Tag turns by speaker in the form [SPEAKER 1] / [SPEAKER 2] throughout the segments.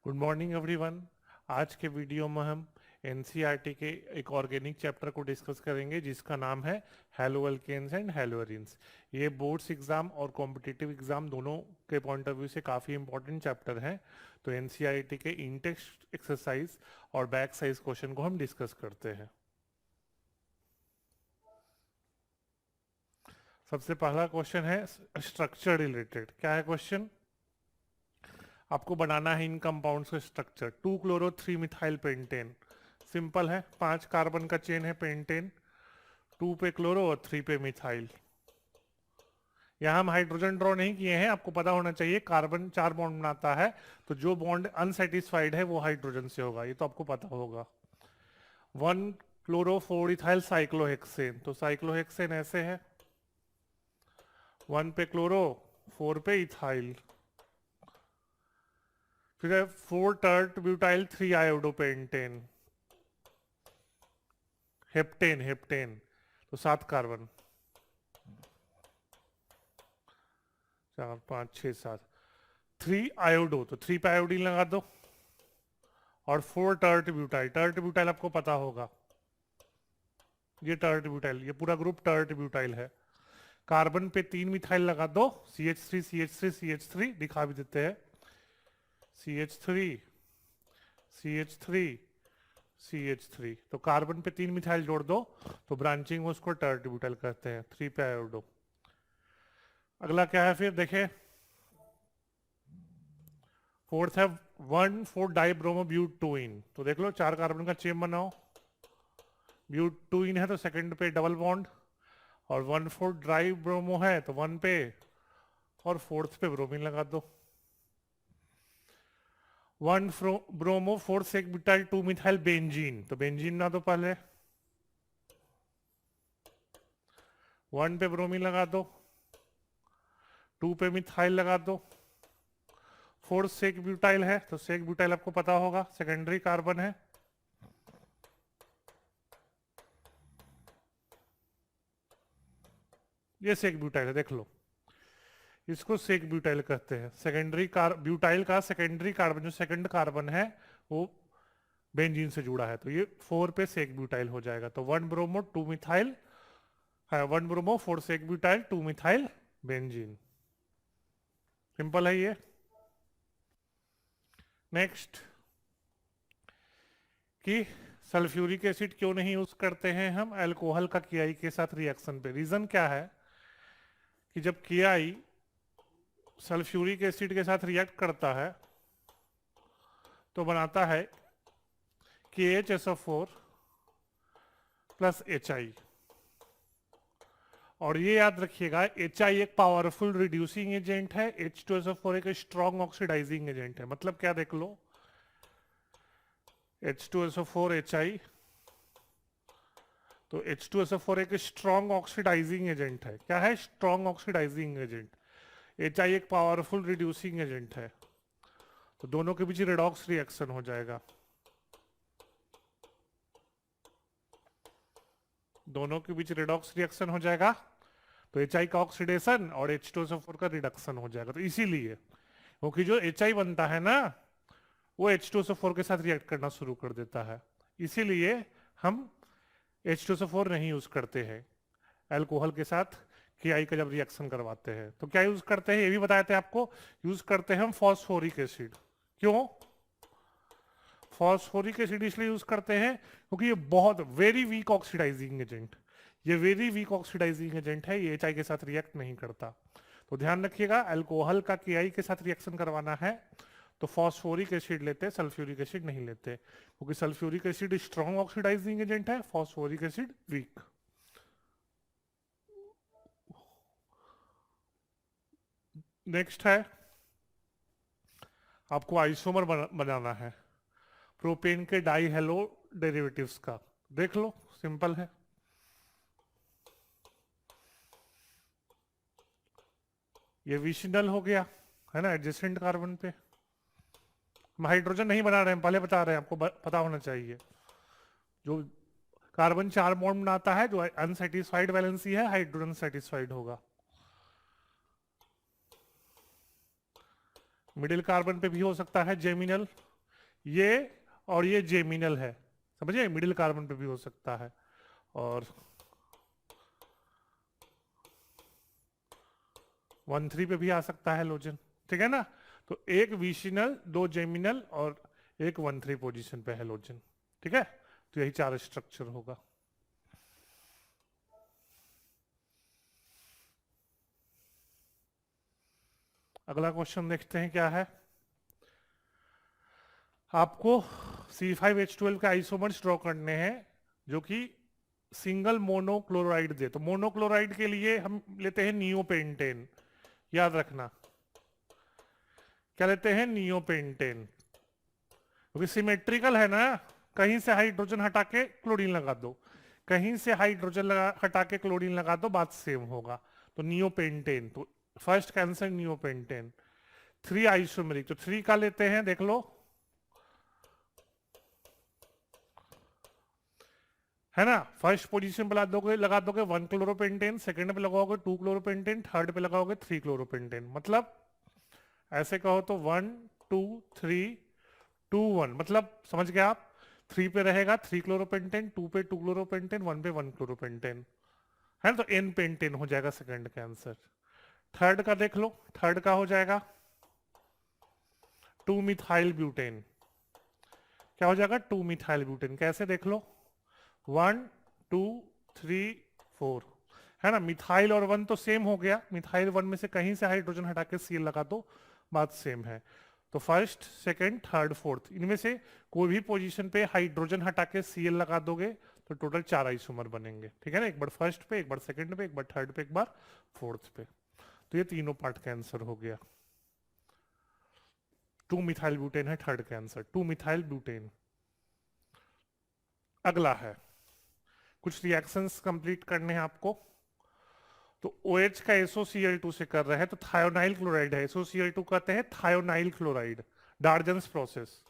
[SPEAKER 1] Good morning everyone. आज के video में हम एनसीईआरटी के एक ऑर्गेनिक चैप्टर को डिस्कस करेंगे जिसका नाम है हैलोअल्केन्स एंड हैलोअरीन्स। ये बोर्ड्स एग्जाम और कॉम्पिटिटिव एग्जाम दोनों के पॉइंट ऑफ व्यू से काफ़ी इंपॉर्टेंट चैप्टर है। तो एनसीईआरटी के इन टेक्स्ट एक्सरसाइज और बैक साइज क्वेश्चन को हम डिस्कस करते हैं। सबसे पहला क्वेश्चन है स्ट्रक्चर रिलेटेड। क्या है क्वेश्चन? आपको बनाना है इन कंपाउंड्स का स्ट्रक्चर। 2-chloro-3-methyl pentane. सिंपल है, 5 कार्बन का चेन है पेंटेन, 2 पे क्लोरो और 3 पे मिथाइल। यहां हम हाइड्रोजन ड्रॉ नहीं किए हैं। आपको पता होना चाहिए कार्बन 4 बॉन्ड बनाता है, तो जो बॉन्ड अनसेटिस्फाइड है वो हाइड्रोजन से होगा, ये तो आपको पता होगा। 1-chloro-4-ethyl साइक्लोहेक्सेन, तो साइक्लोहेक्सेन ऐसे है, 1 पे क्लोरो 4 पे इथाइल। फिर है 4-tert-butyl 3-iodopentan, हेप्टेन हेप्टेन, तो 7 कार्बन, 4 5 6 7, 3 आयोडो, तो 3 पे आयोडीन लगा दो, और 4-tert-butyl। tert-butyl आपको पता होगा, ये tert-butyl, ये पूरा ग्रुप tert-butyl है। कार्बन पे 3 मिथाइल लगा दो, CH3 CH3 CH3 दिखा भी देते हैं, CH3 CH3 CH3, तो कार्बन पे 3 मिथाइल जोड़ दो तो ब्रांचिंग हो, उसको tert-butyl कहते हैं। 3 पे आयोडो। अगला क्या है फिर देखे, फोर्थ है 1,4-dibromobutene, तो देख लो 4 कार्बन का चेन बनाओ, ब्यूटूइन है तो सेकंड पे डबल बॉन्ड, और 1,4-डाइब्रोमो है तो 1 पे, और फोर्थ पे ब्रोमीन लगा दो। 1-bromo-4-sec-butyl 2-methyl-बेंजीन, तो बेंजीन ना दो पहले, 1 पे ब्रोमीन लगा दो, 2 पे मिथाइल लगा दो, 4-sec-butyl है तो sec-butyl आपको पता होगा, सेकेंडरी कार्बन है। ये sec-butyl है, देख लो, इसको sec-butyl कहते हैं। सेकेंडरी ब्यूटाइल का सेकेंडरी कार्बन, जो सेकंड कार्बन है वो बेंजीन से जुड़ा है, तो ये 4 पे sec-butyl हो जाएगा। तो 1-bromo 2-methyl है, 1-bromo 4-sec-butyl 2-methyl benzene. Simple है ये। नेक्स्ट कि सल्फ्यूरिक एसिड क्यों नहीं यूज करते हैं हम अल्कोहल का KI के साथ रिएक्शन पे? रीजन क्या है कि जब KI सल्फ्यूरिक एसिड के साथ रिएक्ट करता है तो बनाता है KHSO4 प्लस HI, और ये याद रखिएगा HI एक पावरफुल रिड्यूसिंग एजेंट है, H2SO4 एक स्ट्रॉन्ग ऑक्सीडाइजिंग एजेंट है। मतलब क्या देख लो, H2SO4 HI, तो H2SO4 एक स्ट्रॉन्ग ऑक्सीडाइजिंग एजेंट है। क्या है? Strong oxidising agent. HI एक पावरफुल रिड्यूसिंग एजेंट है, तो दोनों के बीच रेडॉक्स रिएक्शन हो जाएगा, दोनों के बीच रेडॉक्स रिएक्शन हो जाएगा, तो HI का ऑक्सीडेशन और H2SO4 का रिडक्शन हो जाएगा। तो इसीलिए, क्योंकि जो HI बनता है ना वो H2SO4 के साथ रिएक्ट करना शुरू कर देता है, इसीलिए हम H2SO4 नहीं यूज करते हैं अल्कोहल के साथ KI का जब रिएक्शन करवाते हैं। तो क्या यूज करते हैं ये भी बताए थे आपको, यूज करते हैं हम फॉस्फोरिक एसिड। क्यों फॉस्फोरिक एसिड इसलिए यूज करते हैं क्योंकि ये बहुत वेरी वीक ऑक्सीडाइजिंग एजेंट, ये वेरी वीक ऑक्सीडाइजिंग एजेंट है, ये HI के साथ रिएक्ट नहीं करता। तो ध्यान रखिएगा, अल्कोहल का KI के साथ रिएक्शन करवाना है तो फॉस्फोरिक एसिड लेते, सल्फ्यूरिक एसिड नहीं लेते, क्योंकि sulphuric acid strong oxidising agent है, फॉस्फोरिक एसिड वीक। नेक्स्ट है आपको आइसोमर बनाना है प्रोपेन के डाई हेलो डेरिवेटिव्स का। देख लो, सिंपल है, ये विशिनल हो गया है ना, एडजेसेंट कार्बन पे। हम हाइड्रोजन नहीं बना रहे हैं, पहले बता रहे हैं, आपको पता होना चाहिए। जो कार्बन 4 बॉन्ड बनाता है, जो अनसेटिस्फाइड वैलेंसी है, हाइड्रोजन सेटिस्फाइड होगा। मिडिल कार्बन पे भी हो सकता है जेमिनल, ये और ये जेमिनल है, समझे, मिडिल कार्बन पे भी हो सकता है, और 1,3 पे भी आ सकता है हेलोजन, ठीक है ना। तो एक विशिनल, 2 जेमिनल और एक 1,3 पोजीशन पे हेलोजन, ठीक है। तो यही 4 स्ट्रक्चर होगा। अगला क्वेश्चन देखते हैं क्या है। आपको C5H12 के आइसोमर्स ड्रॉ करने हैं जो कि सिंगल मोनोक्लोराइड दे। तो मोनोक्लोराइड के लिए हम लेते हैं नियोपेंटेन, याद रखना, क्या लेते हैं, नियोपेंटेन, क्योंकि सिमेट्रिकल है ना, कहीं से हाइड्रोजन हटा के क्लोरीन लगा दो, कहीं से हाइड्रोजन हटा के क्लोरीन लगा दो, बात सेम होगा। तो नियोपेंटेन, तो फर्स्ट कैंसर नियोपेंटेन। 3 आइसोमेरिक, तो 3 का लेते हैं, देख लो, है ना। फर्स्ट पोजीशन पे लगा दोगे 1 क्लोरोपेंटेन, सेकंड पे लगाओगे 2 क्लोरोपेंटेन, थर्ड पे लगाओगे 3 क्लोरोपेंटेन। मतलब ऐसे कहो तो 1 2 3 2 1, मतलब समझ गए आप। 3 पे रहेगा 3 क्लोरोपेंटेन, 2 पे 2 क्लोरोपेंटेन, 1 पे 1 क्लोरोपेंटेन, है ना। तो एन पेंटेन हो जाएगा सेकंड का आंसर। थर्ड का देख लो, थर्ड का हो जाएगा 2 मिथाइल ब्यूटेन। क्या हो जाएगा, 2 मिथाइल ब्यूटेन। कैसे देख लो, 1 2 3 4, है ना। मिथाइल और 1 तो सेम हो गया, मिथाइल 1 में से कहीं से हाइड्रोजन हटा के सीएल लगा दो, बात सेम है। तो फर्स्ट सेकंड थर्ड फोर्थ, इनमें से कोई भी पोजीशन पे हाइड्रोजन हटा के सीएल लगा दोगे तो टोटल 4 आइसोमर बनेंगे, ठीक है ना। एक बार फर्स्ट पे, एक बार सेकंड पे, एक बार थर्ड पे, एक बार फोर्थ पे। तो ये तीनों पार्ट का आंसर हो गया। 2 मिथाइल ब्यूटेन है थर्ड का आंसर, 2 मिथाइल ब्यूटेन। अगला है, कुछ रिएक्शंस कंप्लीट करने हैं आपको। तो OH का SOCl2 से कर रहे हैं, तो थायोनाइल क्लोराइड है, SOCl2 कहते हैं थायोनाइल क्लोराइड, डार्जन्स प्रोसेस।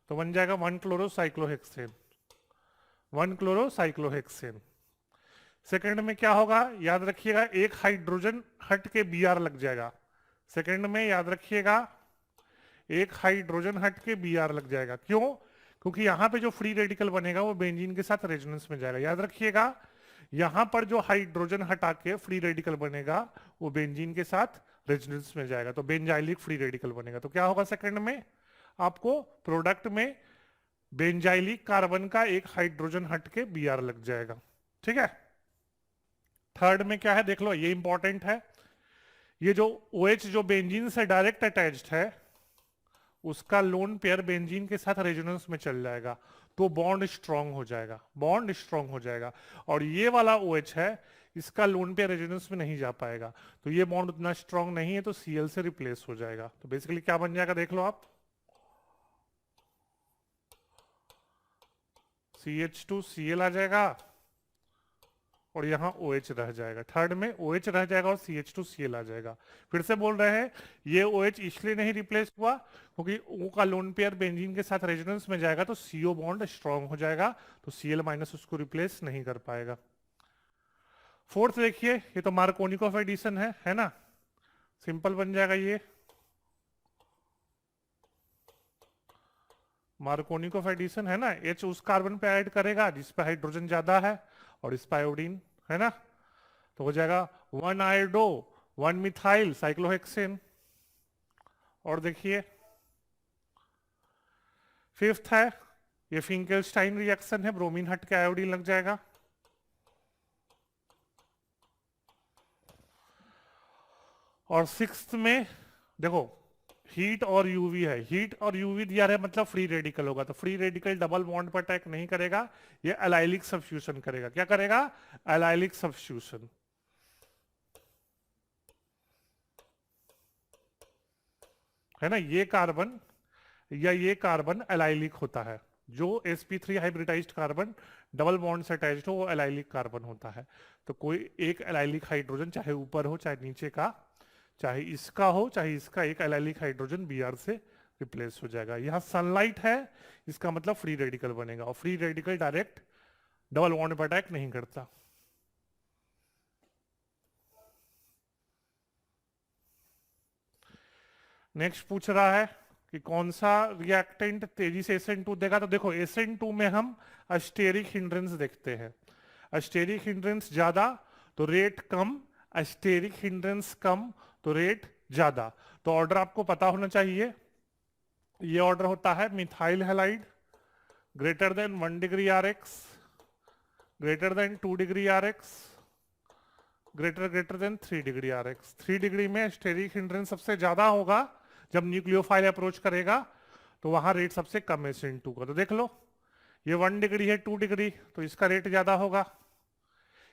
[SPEAKER 1] तो बन जाएगा 1 क्लोरोसाइक्लोहेक्सेन, 1 क्लोरोसाइक्लोहेक्सेन। सेकंड में क्या होगा, याद रखिएगा, एक हाइड्रोजन हट के Br लग जाएगा। सेकंड में याद रखिएगा, एक हाइड्रोजन हट के Br लग जाएगा। क्यों, क्योंकि यहां पे जो फ्री रेडिकल बनेगा वो बेंजीन के साथ रेजोनेंस में जाएगा। याद रखिएगा, यहां पर जो हाइड्रोजन हटा के फ्री रेडिकल बनेगा वो बेंजीन के साथ रेजोनेंस में जाएगा, तो बेंजाइलिक फ्री रेडिकल बनेगा। तो क्या होगा सेकंड में, आपको प्रोडक्ट में बेंजाइलिक कार्बन का एक हाइड्रोजन हट के Br लग जाएगा, ठीक है। थर्ड में क्या है देख लो, ये इंपॉर्टेंट है। ये जो OH जो बेंजीन से डायरेक्ट अटैच्ड है, उसका लोन पेयर बेंजीन के साथ रेजोनेंस में चल जाएगा, तो बॉन्ड स्ट्रांग हो जाएगा, बॉन्ड स्ट्रांग हो जाएगा। और ये वाला OH है, इसका लोन पेयर रेजोनेंस में नहीं जा पाएगा, तो ये बॉन्ड उतना स्ट्रांग नहीं है, तो Cl से रिप्लेस हो जाएगा। तो बेसिकली क्या बन जाएगा देख लो आप, CH2Cl आ जाएगा और यहाँ OH रह जाएगा। थर्ड में OH रह जाएगा और CH2Cl आ जाएगा। फिर से बोल रहे हैं, ये OH इसलिए नहीं रिप्लेस हुआ क्योंकि O का लोन पेयर बेंजीन के साथ रेजोनेंस में जाएगा तो CO बॉन्ड स्ट्रांग हो जाएगा, तो Cl माइनस उसको रिप्लेस नहीं कर पाएगा। फोर्थ देखिए, ये तो मार्कोनिकोव एडिशन है ना, सिंपल बन जाएगा ये। मार्कोनिकोव एडिशन है ना, H उस कार्बन पे ऐड करेगा जिस पे हाइड्रोजन ज्यादा है और इस पे आयोडीन, है ना। तो हो जाएगा 1 आयोडो 1 मिथाइल साइक्लोहेक्सेन। और देखिए फिफ्थ है, ये फिंकेलस्टाइन रिएक्शन है, ब्रोमीन हट के आयोडीन लग जाएगा। और सिक्स्थ में देखो, हीट और यूवी है, हीट और यूवी दिया है मतलब फ्री रेडिकल होगा, तो फ्री रेडिकल डबल बॉन्ड पर अटैक नहीं करेगा, ये एलाइलिक सब्स्टिट्यूशन करेगा। क्या करेगा, एलाइलिक सब्स्टिट्यूशन, है ना। ये कार्बन या ये कार्बन एलाइलिक होता है, जो sp3 hybridised carbon double bond से अटैच्ड हो वो एलाइलिक कार्बन होता है। तो कोई एक एलाइलिक हाइड्रोजन, चाहे ऊपर हो चाहे नीचे का, चाहे इसका हो चाहे इसका, एक एलाइलिक हाइड्रोजन Br से रिप्लेस हो जाएगा। यहाँ सनलाइट है, इसका मतलब फ्री रेडिकल बनेगा, और free radical direct double bond पर अटैक नहीं करता। नेक्स्ट पूछ रहा है कि कौन सा रिएक्टेंट तेजी से SN2 देगा। तो देखो SN2 में हम अस्टेरिक हिंड्रेंस देखते हैं, अस्टेरिक हिंड्रेंस ज्यादा तो रेट कम, अस्टेरिक हिंड्रेंस कम तो रेट ज्यादा। तो ऑर्डर आपको पता होना चाहिए, ये ऑर्डर होता है methyl halide greater than 1 degree RX, greater than 2 degree RX, greater than 3 degree RX। 3 degree में स्टेरिक हिंड्रेंस सबसे ज्यादा होगा, जब न्यूक्लियोफाइल अप्रोच करेगा तो वहां रेट सबसे कम है SN2 का। तो देख लो ये 1 डिग्री है, 2 डिग्री तो इसका रेट ज्यादा होगा,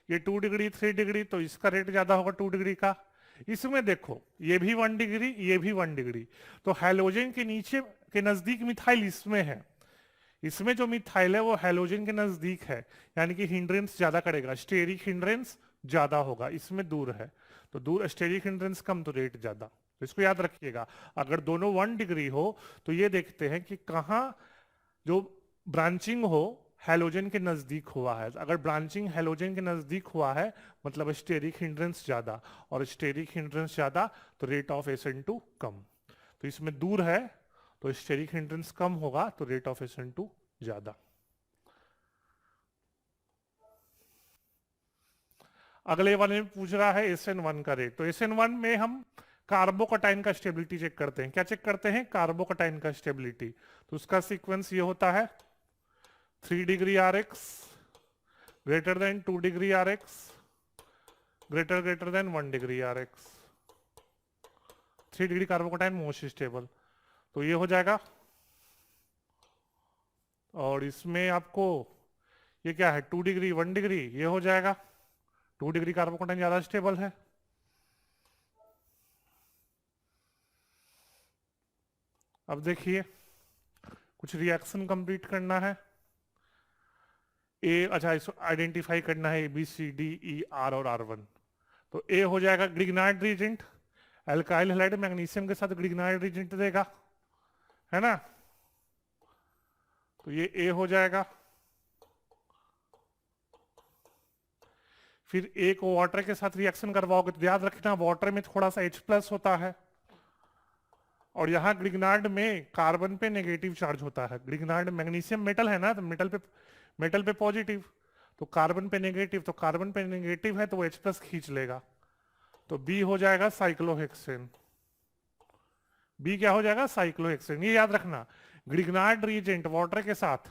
[SPEAKER 1] ये 2 डिग्री 3 डिग्री तो इसका रेट ज्यादा होगा 2 डिग्री का। इसमें देखो ये भी 1 डिग्री, ये भी 1 डिग्री, तो हैलोजन के नीचे के नजदीक मिथाइल इसमें है, इसमें जो मिथाइल है वो हैलोजन के नजदीक है, यानी कि हिंड्रेंस ज्यादा करेगा, स्टेरिक हिंड्रेंस ज्यादा होगा। इसमें दूर है तो दूर स्टेरिक हिंड्रेंस कम तो रेट ज्यादा। तो इसको याद रखिएगा, अगर दोनों 1 डिग्री हो तो ये देखते हैं कि कहाँ जो ब्रांचिंग हो हैलोजन के नजदीक हुआ है। अगर ब्रांचिंग हैलोजन के नजदीक हुआ है मतलब स्टेरिक हिंड्रेंस ज्यादा, और स्टेरिक हिंड्रेंस ज्यादा तो रेट ऑफ SN2 कम। तो इसमें दूर है तो स्टेरिक हिंड्रेंस कम होगा तो रेट ऑफ SN2 ज्यादा। अगले वाले में पूछ रहा है SN1 का रेट। तो SN1 में हम कार्बोकटाइन का स्टेबिलिटी चेक करते हैं। क्या चेक करते हैं? कार्बोकटाइन का स्टेबिलिटी। तो उसका सीक्वेंस ये होता है 3 degree RX greater than 2 degree RX greater than 1 degree RX। 3 degree कार्बोकटाइन most stable, तो ये हो जाएगा। और इसमें आपको ये क्या है 2 डिग्री 1 डिग्री, ये हो जाएगा 2 डिग्री कार्बोकटाइन ज्यादा स्टेबल है। अब देखिए कुछ रिएक्शन कंप्लीट करना है। ए, अच्छा इसको आइडेंटिफाई करना है ABCDER और R1। तो ए हो जाएगा Grignard reagent, alkyl halide magnesium के साथ ग्रिग्नार्ड रीजेंट देगा, है ना। तो ये ए हो जाएगा। फिर ए को वाटर के साथ रिएक्शन करवाओगे तो याद रखना वाटर में थोड़ा सा H+ होता है, और यहाँ ग्रिग्नार्ड में कार्बन पे नेगेटिव चार्ज होता है। ग्रिग्नार्ड मैग्नीशियम मेटल है ना, तो मेटल पे पॉजिटिव, तो कार्बन पे नेगेटिव, तो कार्बन पे नेगेटिव है तो वो H+ खींच लेगा। तो बी हो जाएगा साइक्लोहेक्सेन। बी क्या हो जाएगा? साइक्लोहेक्सेन। ये याद रखना ग्रिग्नार्ड रिएजेंट वाटर के साथ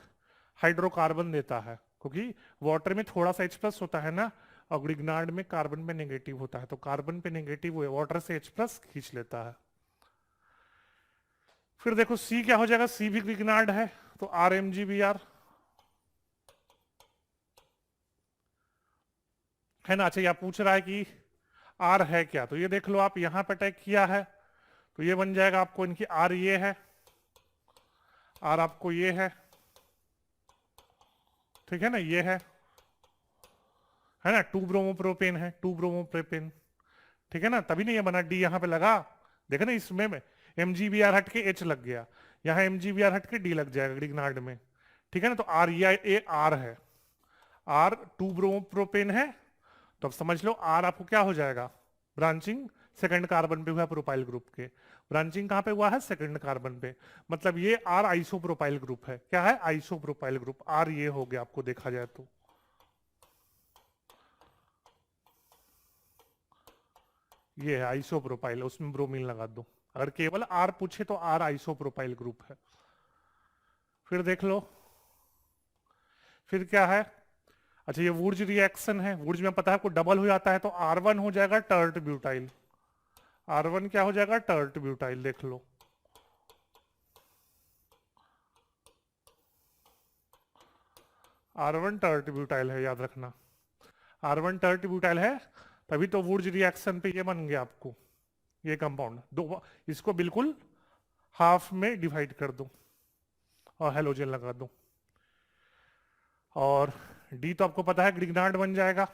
[SPEAKER 1] हाइड्रोकार्बन देता है, क्योंकि वाटर में थोड़ा सा H+ होता है ना, और ग्रिग्नार्ड में कार्बन पे नेगेटिव होता है, तो कार्बन पे नेगेटिव हुए वाटर से H+ खींच लेता है। फिर देखो सी क्या हो जाएगा? सी भी ग्रिग्नार्ड है तो RMgBr है ना। अच्छा, यह पूछ रहा है कि R है क्या, तो ये देख लो आप यहां पे अटैक किया है तो ये बन जाएगा आपको इनकी R ये है, R आपको ये है, ठीक है ना, ये है ना, 2 ब्रोमोप्रोपेन है, 2 ब्रोमोप्रोपेन, ठीक है ना, तभी नहीं ये बना। डी यहां पे लगा, देखा ना, इसमें MgBr हट के H लग गया, यहाँ MgBr हट के D लग जाएगा ग्रिग्नार्ड में, ठीक है ना। तो R ये R है, R 2 ब्रोमोप्रोपेन है, तो अब समझ लो R आपको क्या हो जाएगा? ब्रांचिंग सेकंड कार्बन पे हुआ प्रोपाइल ग्रुप के, ब्रांचिंग कहां पे हुआ है? सेकंड कार्बन पे, मतलब ये R आइसोप्रोपाइल ग्रुप है। क्या है? Isopropyl group. R ये हो गया आपको देखा जाए तो, ये है आइसोप्रोपाइल, उसमें ब्रोमीन लगा दो। अगर केवल R पूछे तो R आइसोप्रोपाइल ग्रुप है। फिर देख लो फिर क्या है। अच्छा, ये वुर्ज रिएक्शन है, वुर्ज में पता है आपको डबल हो जाता है, तो R1 हो जाएगा टर्ट ब्यूटाइल। R1 क्या हो जाएगा? Tert butyl. देख लो R1 टर्ट ब्यूटाइल है, याद रखना R1 टर्ट ब्यूटाइल है, तभी तो वुर्ज रिएक्शन पे ये बन गया आपको ये कंपाउंड। दो इसको बिल्कुल हाफ में डिवाइड कर दो और हेलोजन लगा दो, और डी तो आपको पता है ग्रिग्नार्ड बन जाएगा।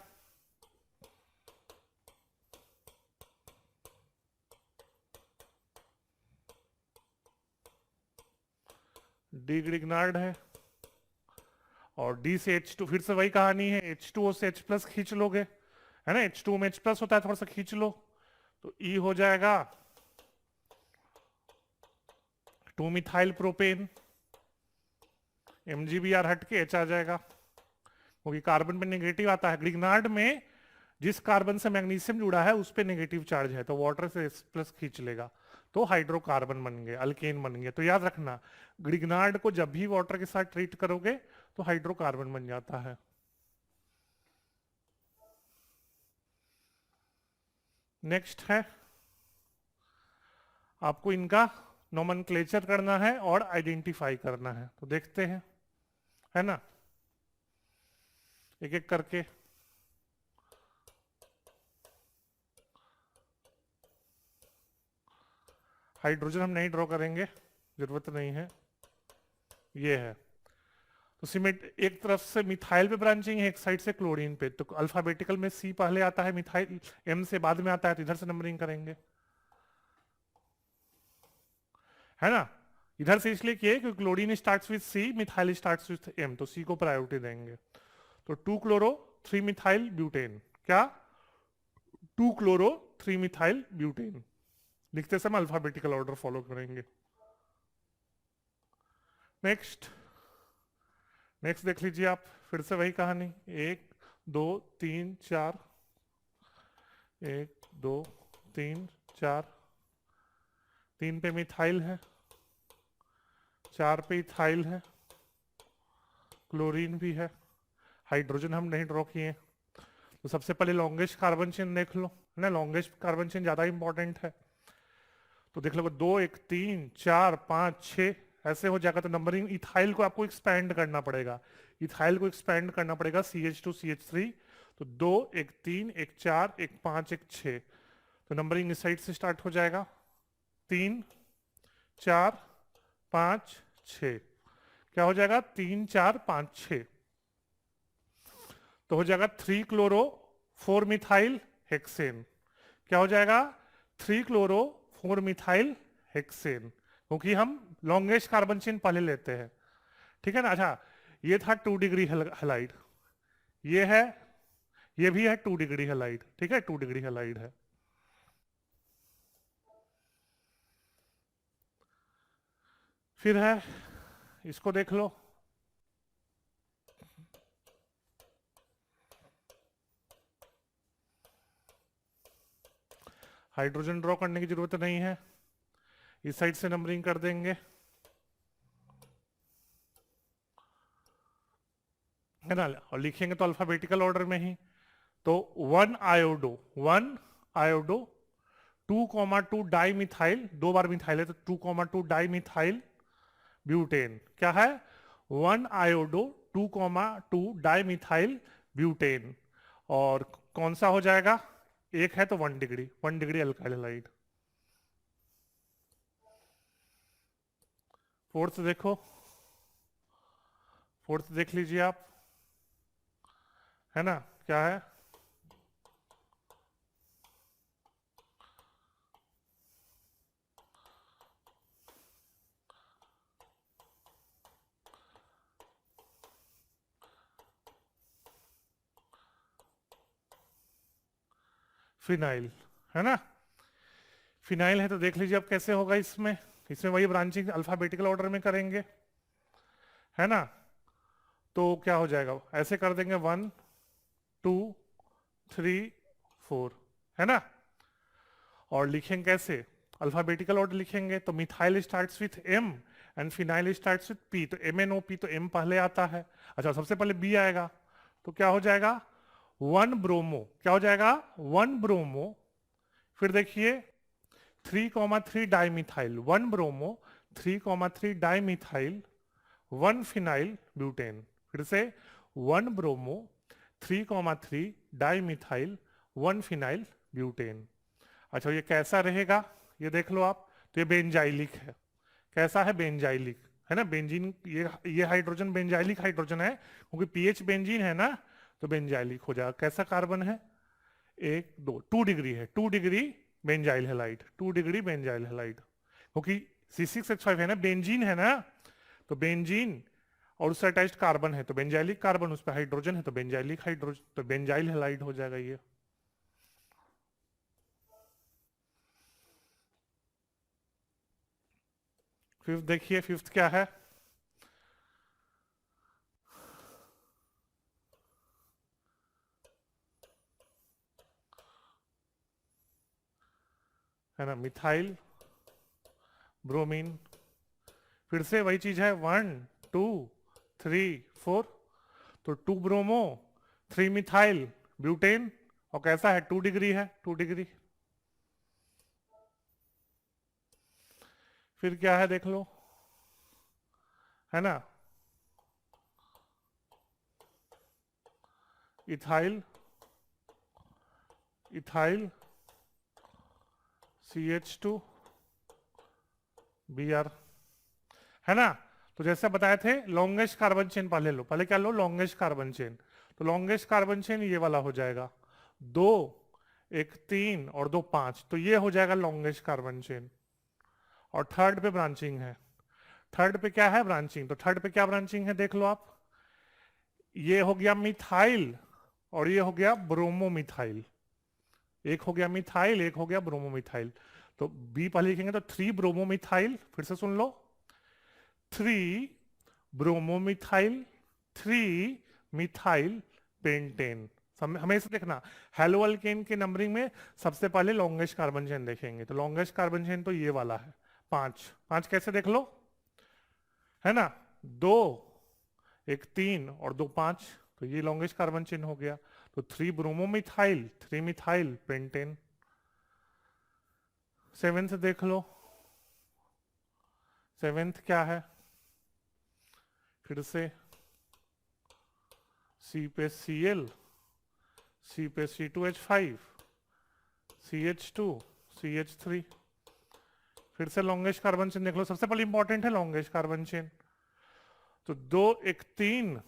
[SPEAKER 1] डी ग्रिग्नार्ड है, और डी से H2, फिर से वही कहानी है, H2O से H+ खींच लोगे, है ना, H2O में H+ होता है, थोड़ा सा खींच लो, तो E हो जाएगा 2 मिथाइल प्रोपेन, MgBr हट के H आ जाएगा, क्योंकि कार्बन पे नेगेटिव आता है। ग्रिग्नार्ड में जिस कार्बन से मैग्नीशियम जुड़ा है उस पे नेगेटिव चार्ज है, तो वाटर से H+ खींच लेगा, तो हाइड्रोकार्बन बन गए, अल्केन बन गए। तो याद रखना, ग्रिग्नार्ड को जब भी वाटर के साथ ट्रीट करोगे तो हाइड्रोकार्बन बन जाता है। नेक्स्ट है, आपको इनका नोमेनक्लेचर करना है और आइडेंटिफाई करना है, तो देखते हैं, है ना, एक एक करके। हाइड्रोजन हम नहीं ड्रॉ करेंगे, जरूरत नहीं है, ये है। तो सीमेंट एक तरफ से मिथाइल पे ब्रांचिंग है, एक साइड से क्लोरीन पे, तो अल्फाबेटिकल में C पहले आता है, मिथाइल M से बाद में आता है, तो इधर से नंबरिंग करेंगे, है ना। इधर से इसलिए किए क्योंकि chlorine starts with C, methyl starts with M, तो C को प्रायोरिटी देंगे। तो 2 क्लोरो 3 मिथाइल ब्यूटेन, क्या 2 क्लोरो 3 मिथाइल ब्यूटेन। लिखते समय अल्फाबेटिकल ऑर्डर फॉलो करेंगे। नेक्स्ट देख लीजिए आप, फिर से वही कहानी, 1 2 3 4, 1 2 3 4, 3 पे मिथाइल है, 4 पे इथाइल है, क्लोरीन भी है, हाइड्रोजन हम नहीं ड्रॉ किए। तो सबसे पहले लॉन्गेस्ट कार्बन चेन देख लो, है ना, लॉन्गेस्ट कार्बन चेन ज्यादा इंपॉर्टेंट है। तो देख लो 2 1 3 4 5 6 ऐसे हो जाएगा। तो नंबरिंग इथाइल को आपको एक्सपैंड करना पड़ेगा, इथाइल को एक्सपैंड करना पड़ेगा, CH2 CH3। तो 2 1 3 1 4 1 5 1 6, तो नंबरिंग इस साइड से स्टार्ट हो जाएगा, 3 4 5 6, क्या हो जाएगा 3 4 5 6, तो हो जाएगा 3 क्लोरो 4 मिथाइल हेक्सेन, क्या हो जाएगा 3 क्लोरो 4 मिथाइल हेक्सेन, क्योंकि हम लॉन्गेस्ट कार्बन चेन पहले लेते हैं, ठीक है ना। अच्छा, ये था 2 डिग्री हैलाइड, ये है, ये भी है 2 डिग्री हैलाइड, ठीक है, 2 डिग्री हैलाइड है। फिर है, इसको देख लो, हाइड्रोजन ड्रॉ करने की जरूरत नहीं है, इस साइड से नंबरिंग कर देंगे, है ना, और लिखेंगे तो अल्फाबेटिकल ऑर्डर में ही। तो 1 आयोडो 2,2 डाई मिथाइल, 2 बार मिथाइल है तो 2,2 डाई मिथाइल ब्यूटेन, क्या है 1 आयोडो 2,2 डाई मिथाइल ब्यूटेन। और कौन सा हो जाएगा, एक है तो 1 डिग्री अल्काइल हैलाइड। फोर्थ देखो, फोर्थ देख लीजिए आप, है ना, क्या है फिनाइल, है ना, फिनाइल है। तो देख लीजिए अब कैसे होगा, इसमें वही ब्रांचिंग अल्फाबेटिकल ऑर्डर में करेंगे, है ना। तो क्या हो जाएगा, ऐसे कर देंगे 1 2 3 4, है ना। और लिखेंगे कैसे, अल्फाबेटिकल ऑर्डर लिखेंगे, तो methyl starts with M and phenyl starts with P, तो MnOP, तो M पहले आता है। अच्छा, सबसे पहले B आएगा, तो क्या हो जाएगा 1 ब्रोमो, क्या हो जाएगा 1 ब्रोमो, फिर देखिए 3,3 dimethyl, 1 bromo 3,3 dimethyl 1 phenyl butane, फिर से 1 ब्रोमो 3,3 डाइमिथाइल 1 फिनाइल ब्यूटेन। अच्छा, ये कैसा रहेगा, ये देख लो आप, तो ये बेंजाइलिक है, कैसा है बेंजाइलिक, है ना, बेंजीन, ये हाइड्रोजन बेंजाइलिक हाइड्रोजन है, क्योंकि पीएच बेंजीन है ना, तो बेंजाइलिक हो जाएगा। कैसा कार्बन है, 1 2 2 डिग्री है, 2 degree benzyl halide, 2 degree benzyl halide, क्योंकि C6H5 है ना, बेंजीन है ना, तो बेंजीन और उससे अटैच्ड कार्बन है, तो बेंजाइलिक कार्बन, उस पर हाइड्रोजन है, तो बेंजाइलिक हाइड्रोजन, तो बेंजाइल हैलाइड हो जाएगा ये। फिफ्थ देखिए, फिफ्थ क्या है? है ना, मिथाइल ब्रोमीन। फिर से वही चीज है, 1 2 3 4, तो 2 ब्रोमो 3 मिथाइल ब्यूटेन, और कैसा है? 2 डिग्री है, 2 डिग्री। फिर क्या है देख लो, है ना, इथाइल, इथाइल CH2 Br, है ना। तो जैसे बताए थे, लॉन्गेस्ट कार्बन चेन पहले लो, पहले क्या लो? Longest carbon chain. तो लॉन्गेस्ट कार्बन चेन ये वाला हो जाएगा, 2 1 3 और 2 5, तो ये हो जाएगा लॉन्गेस्ट कार्बन चेन। और थर्ड पे ब्रांचिंग है। थर्ड पे क्या है? ब्रांचिंग। तो थर्ड पे क्या ब्रांचिंग है देख लो आप, ये हो गया मिथाइल और ये हो गया ब्रोमोमिथाइल। एक हो गया मिथाइल, एक हो गया ब्रोमोमिथाइल। तो बी पहले लिखेंगे तो 3 ब्रोमोमिथाइल, फिर से सुन लो, 3 ब्रोमोमिथाइल 3 मिथाइल पेंटेन। हमेशा देखना, हेलो अल्केन के नंबरिंग में सबसे पहले लॉन्गेस्ट कार्बन चेन देखेंगे, तो लॉन्गेस्ट कार्बन चेन तो ये वाला है, 5। 5 कैसे देख लो, है ना, 2 1 3 और 2 5, तो ये लॉन्गेस्ट कार्बन चेन हो गया। तो 3 ब्रोमोमिथाइल 3 मिथाइल पेंटेन। सेवेंथ देख लो, सेवेंथ क्या है? फिर से सी पे Cl, सी पे C2H5, CH2 CH3। फिर से लॉन्गेस्ट कार्बन चेन देख लो, सबसे पहले इंपॉर्टेंट है लॉन्गेस्ट कार्बन चेन। तो 2 1 3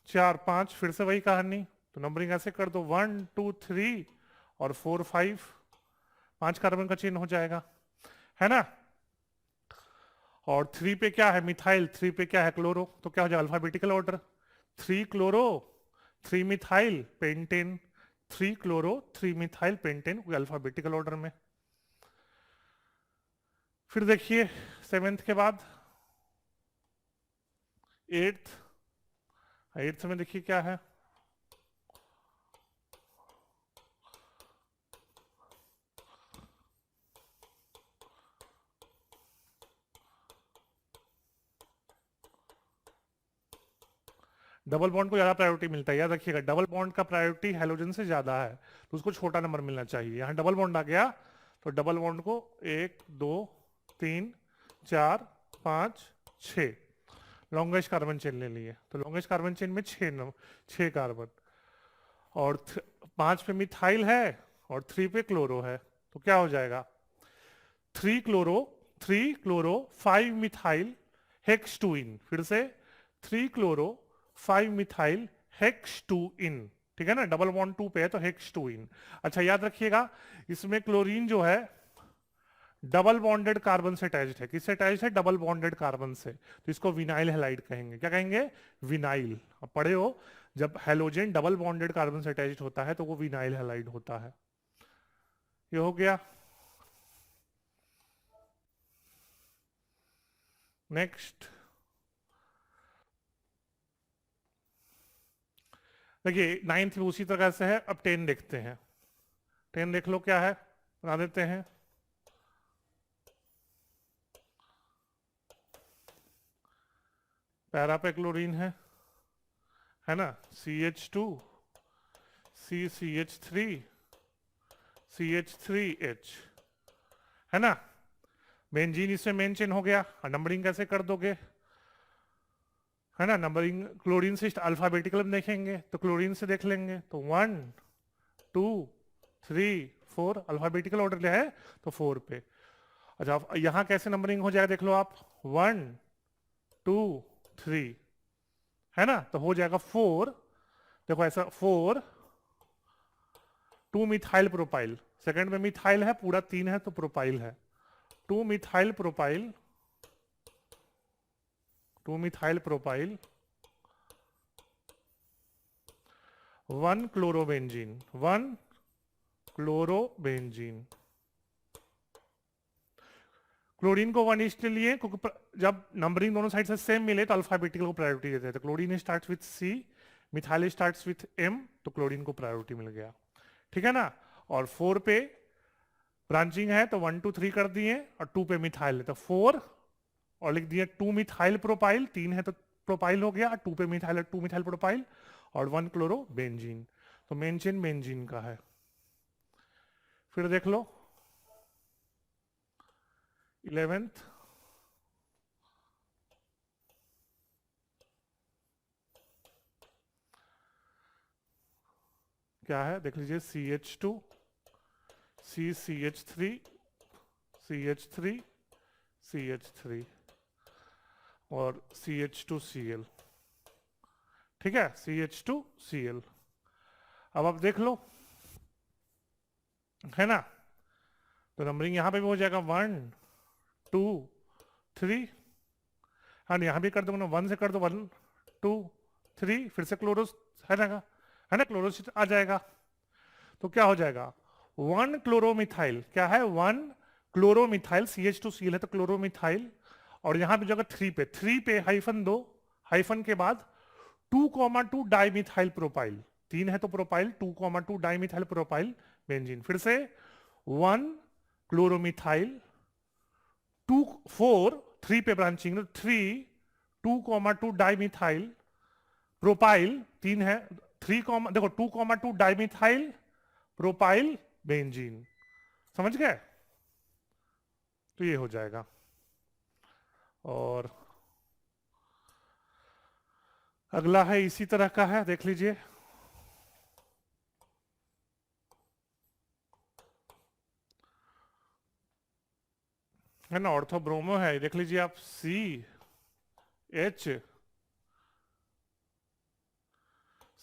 [SPEAKER 1] 4 5, फिर से वही कहानी, तो नंबरिंग ऐसे कर दो, 1 2 3 और 4 5, 5 कार्बन का चेन हो जाएगा, है ना। और 3 पे क्या है? मिथाइल। 3 पे क्या है? क्लोरो। तो क्या हो जाएगा? Alphabetical order, 3 chloro 3 methyl pentane, 3 chloro 3 methyl pentane, alphabetical order में। फिर देखिए सेवेंथ के बाद एट्थ। एट्थ में देखिए क्या है, डबल बॉन्ड को ज्यादा प्रायोरिटी मिलता है, याद रखिएगा, डबल बॉन्ड का प्रायोरिटी हेलोजन से ज्यादा है, तो उसको छोटा नंबर मिलना चाहिए। यहाँ डबल बॉन्ड आ गया, तो डबल बॉन्ड को 1 2 3 4 5 6, लॉन्गेस्ट कार्बन चेन ले लिए, तो लॉन्गेस्ट कार्बन चेन में 6 कार्बन, और 5 पे मिथाइल है और 3 पे क्लोरो है, तो क्या हो जाएगा? 3 क्लोरो 3 क्लोरो 5 मिथाइल हेक्स 2 इन। फिर से 3 क्लोरो 5 मिथाइल हेक्स 2 इन, ठीक है ना, डबल बॉन्ड 2 पे है तो हेक्स 2 इन। अच्छा याद रखिएगा, इसमें क्लोरीन जो है डबल बॉन्डेड कार्बन से अटैच्ड है। किससे अटैच्ड है? डबल बॉन्डेड कार्बन से, तो इसको विनाइल हैलाइड कहेंगे। क्या कहेंगे? विनाइल। अब पढ़े हो, जब हेलोजन डबल बॉन्डेड कार्बन से अटैच्ड होता है तो वो विनाइल हैलाइड होता है। ये हो गया। नेक्स्ट देखिए, नाइन्थ भी उसी तरह से है। अब 10 देखते हैं। 10 देख लो क्या है, बना देते हैं। पैरा पे क्लोरीन है ना, CH2 CH3 CH3H, है ना। बेंजीन इसमें मेन चेन हो गया। नंबरिंग कैसे कर दोगे, है ना, नंबरिंग क्लोरीन से अल्फाबेटिकल में देखेंगे, तो क्लोरीन से देख लेंगे, तो 1 2 3 4, अल्फाबेटिकल ऑर्डर है तो 4 पे। अच्छा यहां कैसे नंबरिंग हो जाएगा देख लो आप, 1 2 3, है ना, तो हो जाएगा 4। देखो ऐसा 4 2 मिथाइल प्रोपाइल, सेकंड में मिथाइल है, पूरा 3 है तो प्रोपाइल है, 2 methyl propyl 2 methyl propyl 1 chlorobenzene 1 chlorobenzene. Chlorine को 1 इसलिए लिए क्योंकि जब नंबरिंग दोनों साइड से सेम मिले तो अल्फाबेटिकल को प्रायोरिटी देते हैं। तो chlorine starts with C, methyl starts with M, तो क्लोरीन को प्रायोरिटी मिल गया। ठीक है ना। और 4 पे ब्रांचिंग है तो 1 2 3 कर दिए, और 2 पे मिथाइल है तो 4, और लिख दिया 2 मिथाइल प्रोपाइल, 3 है तो प्रोपाइल हो गया, 2 पे मिथाइल है 2 मिथाइल प्रोपाइल, और 1 क्लोरो बेंजीन। तो मेन चेन बेंजीन का है। फिर देख लो 11th, क्या है देख लीजिए, CH2 CCH3 CH3 CH3 और CH2Cl। ठीक है, CH2Cl। अब आप देख लो, है ना। तो नंबरिंग यहां पे भी हो जाएगा 1 2 3, हाँ यहां भी कर दो ना, 1 से कर दो 1 2 3, फिर से क्लोरोस है ना क्लोरोस आ जाएगा। तो क्या हो जाएगा, 1 क्लोरोमिथाइल, क्या है 1 क्लोरोमिथाइल, CH2Cl है तो क्लोरोमिथाइल, और यहां भी जगह 3 पे हाइफन दो, हाइफन के बाद 2,2 डाइमिथाइल प्रोपाइल, 3 है तो प्रोपाइल, 2,2 डाइमिथाइल प्रोपाइल बेंजीन। फिर से 1 क्लोरोमिथाइल, 2 4 3 पे ब्रांचिंग 3 2,2 डाइमिथाइल प्रोपाइल, 3 है 3, देखो 2,2 डाइमिथाइल प्रोपाइल बेंजीन। समझ गए। तो ये हो जाएगा। और अगला है इसी तरह का है, देख लीजिए। है ना, ऑर्थोब्रोमो है, देख लीजिए आप, CH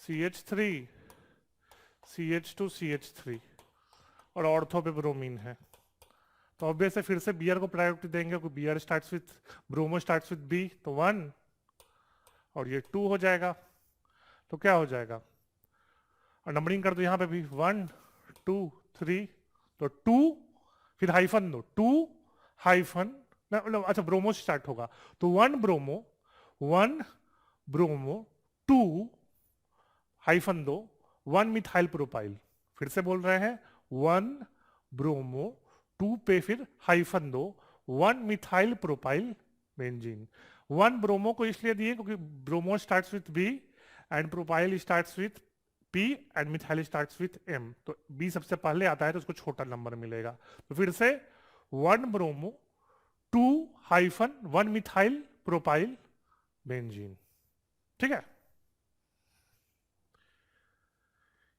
[SPEAKER 1] CH3 CH2 CH3, और ऑर्थो पे ब्रोमीन है। तो ऑब्वियस है फिर से बियर को प्रायोरिटी देंगे क्योंकि beer starts with, bromo starts with B, तो 1 और ये 2 हो जाएगा। तो क्या हो जाएगा, और नंबरिंग कर दो यहाँ पे भी 1 2 3, तो 2 फिर हाइफन दो, 2 हाइफन, अच्छा ब्रोमो स्टार्ट होगा तो 1 ब्रोमो 2 हाइफन दो 1 मिथाइल प्रोपाइल। फिर से बोल रहे हैं 1 ब्रोमो 2 पे फिर हाइफन दो 1 मिथाइल प्रोपाइल बेंजीन। 1 ब्रोमो को इसलिए दिए क्योंकि bromo starts with B and propyl starts with P and methyl starts with M, तो B सबसे पहले आता है तो उसको छोटा नंबर मिलेगा। तो फिर से 1 bromo 2 hyphen 1 methyl propyl benzene. ठीक है,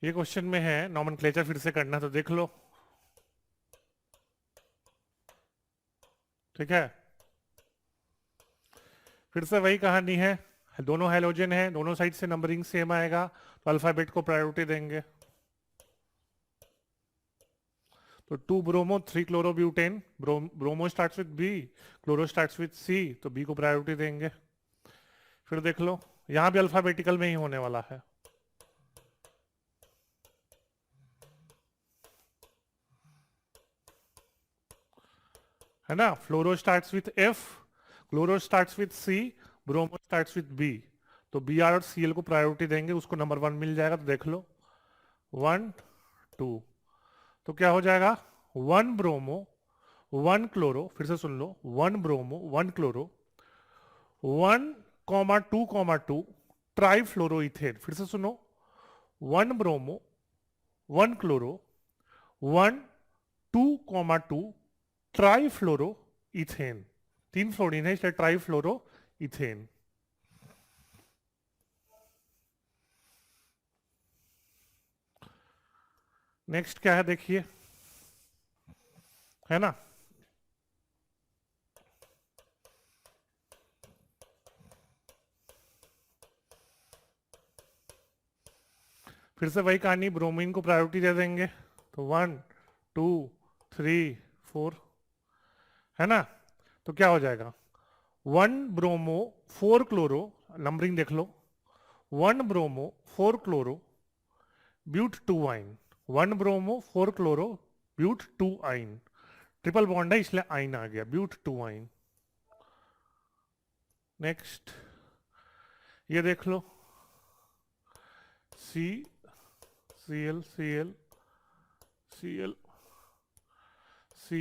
[SPEAKER 1] ये क्वेश्चन में है, नॉमेनक्लेचर फिर से करना तो देख लो। ठीक है, फिर से वही कहानी है, दोनों हेलोजन है, दोनों साइड से नंबरिंग सेम आएगा तो अल्फाबेट को प्रायोरिटी देंगे। तो 2 bromo 3 chlorobutane, bromo starts with B, chloro starts with C, तो B को प्रायोरिटी देंगे। फिर देख लो यहां भी अल्फाबेटिकल में ही होने वाला है ना। Fluoro starts with F, chloro starts with C, bromo starts with B, तो Br और Cl को प्रायोरिटी देंगे, उसको नंबर 1 मिल जाएगा। तो देख लो 1 2, तो क्या हो जाएगा 1 ब्रोमो 1 क्लोरो, फिर से सुन लो 1 ब्रोमो 1 क्लोरो 1,2,2 ट्राइफ्लोरोइथेन, फिर से सुनो 1 bromo 1 chloro 1,2,2 trifluoro ethane, 3 fluorine है इसलिए ट्राइफ्लोरो इथेन। नेक्स्ट क्या है देखिए, है ना। फिर से वही कहानी, ब्रोमीन को प्रायोरिटी दे देंगे तो 1 2 3 4, है ना। तो क्या हो जाएगा 1 ब्रोमो 4 क्लोरो, नंबरिंग देख लो 1 ब्रोमो 4 क्लोरो ब्यूट 2 आइन, 1 ब्रोमो 4 क्लोरो ब्यूट 2 आइन, ट्रिपल बॉन्ड है इसलिए आइन आ गया, ब्यूट टू आइन। नेक्स्ट ये देख लो, C C L C L C L C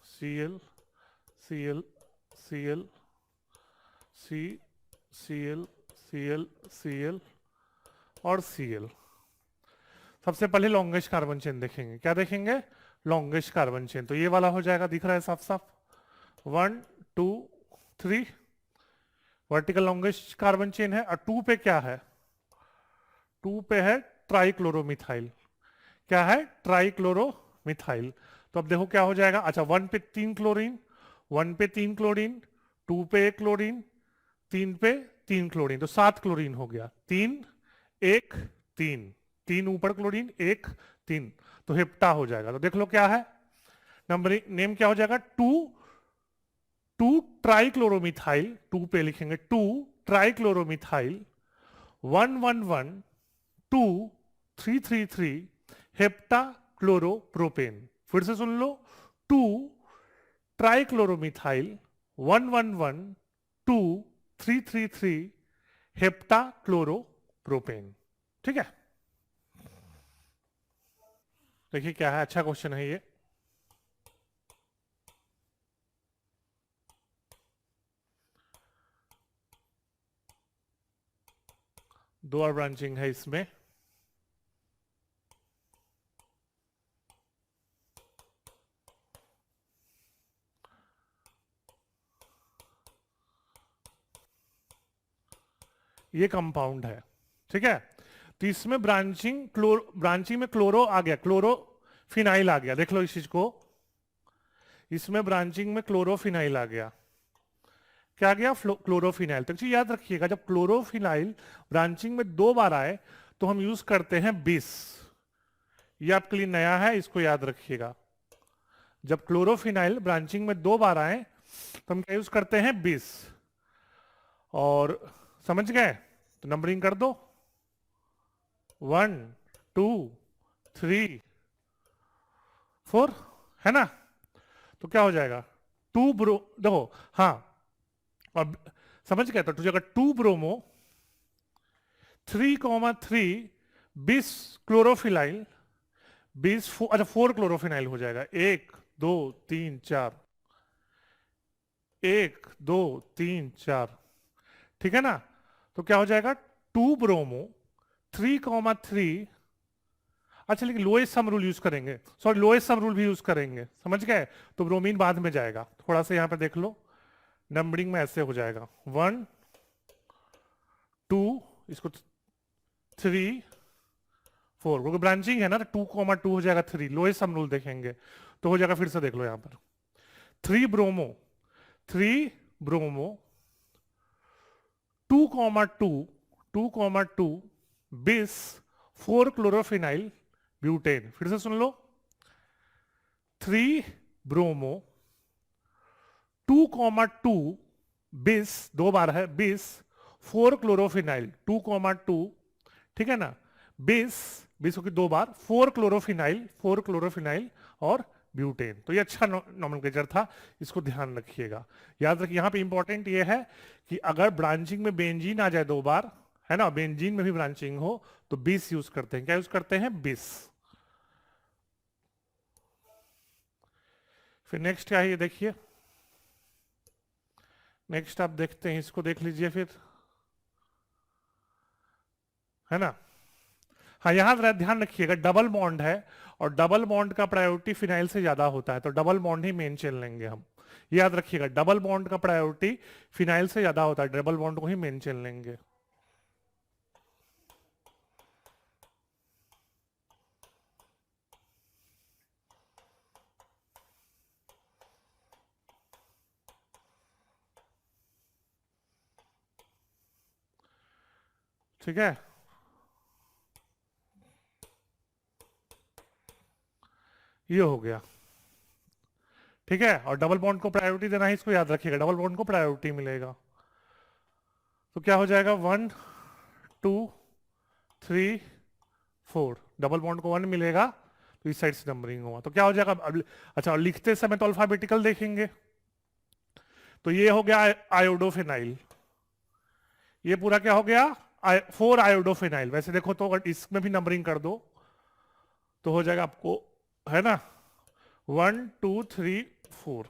[SPEAKER 1] C L C L C L C C L C L C L और सी एल। सबसे पहले लॉन्गेस्ट कार्बन चेन देखेंगे, क्या देखेंगे? Longest carbon chain. तो ये वाला हो जाएगा, दिख रहा है साफ साफ, 1 2 3 वर्टिकल लॉन्गेस्ट कार्बन चेन है। और 2 पे क्या है? 2 पे है ट्राइक्लोरोमिथाइल। क्या है? ट्राइक्लोरोमिथाइल। तो अब देखो क्या हो जाएगा। अच्छा, 1 पे 3 क्लोरीन, 1 पे 3 क्लोरीन, 2 पे 1 क्लोरीन, 3 पे 3 क्लोरीन, तो 7 क्लोरीन हो गया। 3 1 3, 3 ऊपर क्लोरीन, 1 3, तो हेप्टा हो जाएगा। तो देख लो क्या है नंबरिंग, नेम क्या हो जाएगा? 2 2 ट्राइक्लोरोमिथाइल, 2 पे लिखेंगे 2 ट्राइक्लोरोमिथाइल, 1 1 1 2 3 3 3 हेप्टा क्लोरोप्रोपेन। फिर से सुन लो, 2 ट्राइक्लोरोमिथाइल, 1 1 1 2 3 3 3 हेप्टा क्लोरोप्रोपेन। ठीक है, देखिए क्या है, अच्छा क्वेश्चन है ये। दो और ब्रांचिंग है इसमें। ये कंपाउंड है, ठीक है। तो इसमें ब्रांचिंग में क्लोरो आ गया, क्लोरोफिनाइल आ गया। देख लो इस चीज को, इसमें ब्रांचिंग में क्लोरोफिनाइल आ गया। क्या गया? क्लोरोफिनाइल। तो चीज याद रखिएगा, जब क्लोरोफिनाइल ब्रांचिंग में 2 बार आए तो हम यूज करते हैं 20। ये आपके लिए नया है, इसको याद रखिएगा। जब क्लोरोफिनाइल ब्रांचिंग में 2 बार आए तो हम क्या यूज करते हैं? 20। और समझ गए? तो नंबरिंग कर दो, 1 2 3 4, है ना। तो क्या हो जाएगा? 2 ब्रो, देखो हाँ, अब समझ गए। तो जगह 2 ब्रोमो 3,3 20 क्लोरोफिनाइल, 20 अच्छा 4 क्लोरोफिनाइल हो जाएगा। 1 2 3 4, 1 2 3 4, ठीक है ना। तो क्या हो जाएगा? 2 ब्रोमो 3,3, अच्छा लेकिन लोएस्ट सम रूल यूज करेंगे, सॉरी लोएस्ट सम रूल भी यूज करेंगे, समझ गए। तो ब्रोमीन बाद में जाएगा। थोड़ा सा यहां पे देख लो, नंबरिंग में ऐसे हो जाएगा, 1 2, इसको 3 4, क्योंकि ब्रांचिंग है ना, तो 2,2 हो जाएगा 3। लोएस्ट सम रूल देखेंगे तो हो जाएगा, फिर से देख लो यहां पर, 3 ब्रोमो 2,2 2,2 बिस 4 क्लोरोफिनाइल ब्यूटेन। फिर से सुन लो, 3 ब्रोमो 2,2 बिस, 2 बार है बिस, 4 क्लोरोफिनाइल 2,2, ठीक है ना, बिस की 2 बार, 4 क्लोरोफिनाइल और ब्यूटेन। तो ये अच्छा नोमेनक्लेचर था, इसको ध्यान रखिएगा। याद रखिए यहां पे इंपॉर्टेंट ये है कि अगर ब्रांचिंग में बेंजीन आ जाए 2 बार, है ना, बेंजीन में भी ब्रांचिंग हो, तो 20 यूज करते हैं। क्या यूज करते हैं? 20। फिर नेक्स्ट क्या है ये देखिए, नेक्स्ट आप देखते हैं, इसको देख लीजिए फिर, है ना। हाँ, यहां ध्यान रखिएगा, डबल बॉन्ड है और डबल बॉन्ड का प्रायोरिटी फिनाइल से ज्यादा होता है, तो डबल बॉन्ड ही मेन चेन लेंगे हम। याद रखिएगा, डबल बॉन्ड का प्रायोरिटी फिनाइल से ज्यादा होता है, डबल बॉन्ड को ही मेन चेन लेंगे। ठीक है, ये हो गया, ठीक है। और डबल बॉन्ड को प्रायोरिटी देना है, इसको याद रखिएगा, डबल बॉन्ड को प्रायोरिटी मिलेगा। तो क्या हो जाएगा? 1 2 3 4, डबल बॉन्ड को 1 मिलेगा, तो इस साइड से नंबरिंग हुआ तो क्या हो जाएगा अब। अच्छा, और लिखते समय तो अल्फाबेटिकल देखेंगे, तो ये हो गया आयोडोफिनाइल, ये पूरा क्या हो गया 4 आयोडोफिनाइल। वैसे देखो तो अगर इसमें भी नंबरिंग कर दो तो हो जाएगा आपको, है ना, 1 2 3 4।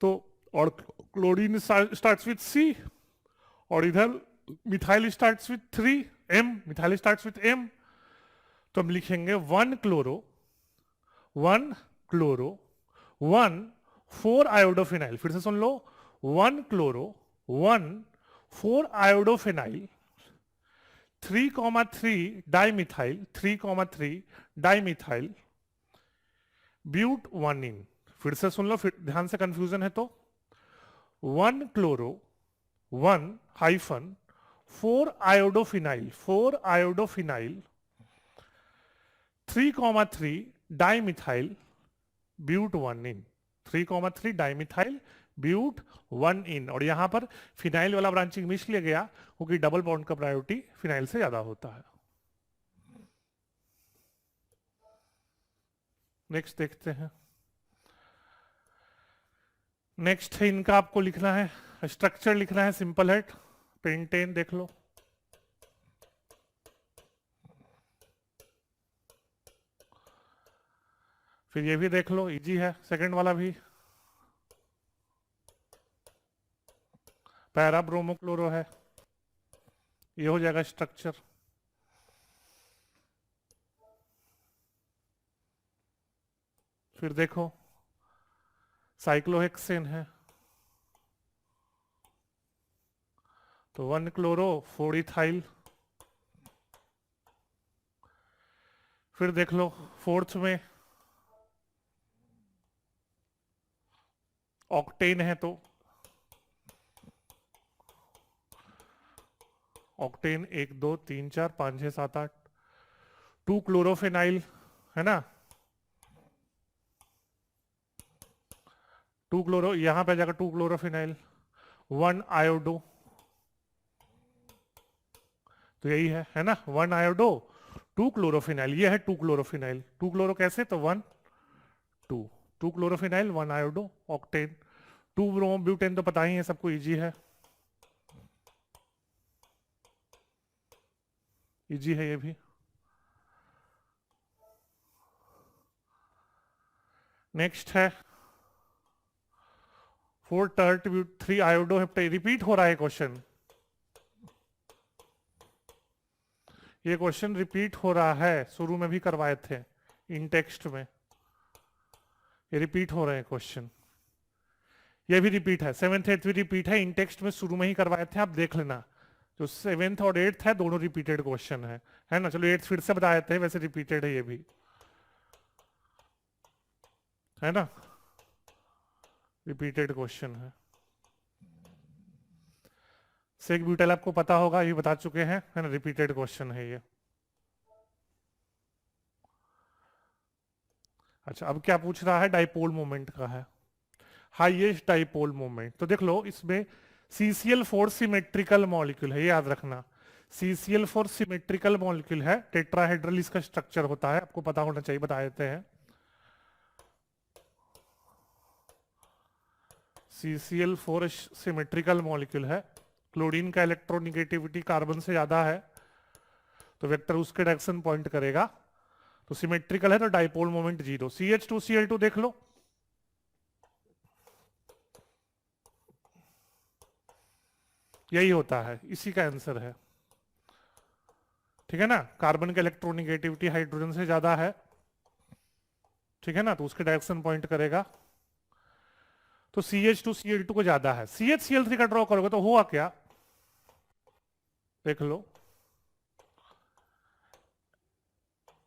[SPEAKER 1] तो और क्लोरीन स्टार्ट्स विथ सी, और इधर methyl starts with 3 M, methyl starts with M। तो हम लिखेंगे 1 क्लोरो 1 क्लोरो 1 4 आयोडोफिनाइल। फिर से सुन लो, 1 chloro 1 4 iodophenyl 3,3 dimethyl 3,3 dimethyl but 1 इन। फिर से सुन लो, फिर ध्यान से कंफ्यूजन है तो 1 chloro 1 hyphen 4 iodophenyl 3,3 dimethyl but 1 yne 3,3 dimethyl but 1 yne. और यहां पर फिनाइल वाला ब्रांचिंग मिस लिया गया क्योंकि डबल बॉन्ड का प्रायोरिटी फिनाइल से ज्यादा होता है। नेक्स्ट देखते हैं। नेक्स्ट है इनका आपको लिखना है, स्ट्रक्चर लिखना है, सिंपल है, पेंटेन देख लो। फिर ये भी देख लो, इजी है, सेकंड वाला भी। पैरा ब्रोमोक्लोरो है, ये हो जाएगा स्ट्रक्चर। फिर देखो साइक्लोहेक्सेन है, तो 1 क्लोरो 4 इथाइल। फिर देख लो फोर्थ में ऑक्टेन है, तो ऑक्टेन 1 2 3 4 5 6 7 8। 2 क्लोरोफेनाइल है ना, 2 क्लोरो, यहां पे जाकर 2 क्लोरोफिनाइल 1 आयोडो, तो यही है ना, 1 आयोडो 2 क्लोरोफिनाइल, ये है 2 क्लोरोफिनाइल। 2 क्लोरो कैसे, तो 1 2 2 chlorophenyl 1 iodo octane. 2 bromo butane तो पता ही है सबको, इजी है, इजी है ये भी। नेक्स्ट है 4 टर्ट ब्यूट 3 आयोडो हेप्टाइड। रिपीट हो रहा है क्वेश्चन, ये क्वेश्चन रिपीट हो रहा है, शुरू में भी करवाए थे इन टेक्स्ट में, ये रिपीट हो रहे हैं क्वेश्चन, ये भी रिपीट है, 7th 8th भी रिपीट है, इन टेक्स्ट में शुरू में ही करवाए थे, आप देख लेना। जो 7th और 8th है दोनों रिपीटेड क्वेश्चन है ना। चलो 8th फिर से बताए थे, वैसे रिपीटेड है ये भी, है ना, रिपीटेड क्वेश्चन है। सेक ब्यूटाइल आपको पता होगा, ये बता चुके हैं, है ना, रिपीटेड क्वेश्चन है ये। अच्छा, अब क्या पूछ रहा है, डाइपोल मोमेंट का है, हाईएस्ट डाइपोल मोमेंट। तो देख लो इसमें CCl4 सिमेट्रिकल मॉलिक्यूल है, ये याद रखना, CCl4 सिमेट्रिकल मॉलिक्यूल है, टेट्राहेड्रल इसका स्ट्रक्चर होता है, आपको पता होना चाहिए, बता देते हैं। CCl4 सिमेट्रिकल मॉलिक्यूल है, क्लोरीन का इलेक्ट्रोनिगेटिविटी कार्बन से ज्यादा है, तो वेक्टर उसके डायरेक्शन पॉइंट करेगा, तो सिमेट्रिकल है, तो डाइपोल मोमेंट 0। CH2Cl2 देख लो, यही होता है, इसी का आंसर है, ठीक है ना, कार्बन का इलेक्ट्रोनिगेटिविटी हाइड्रोजन से ज्यादा है, ठीक है ना, तो उसके डायरेक्शन पॉइंट करेगा, तो CH2Cl2 को ज्यादा है। CHCl3 का ड्रॉ करोगे तो हुआ क्या, देख लो,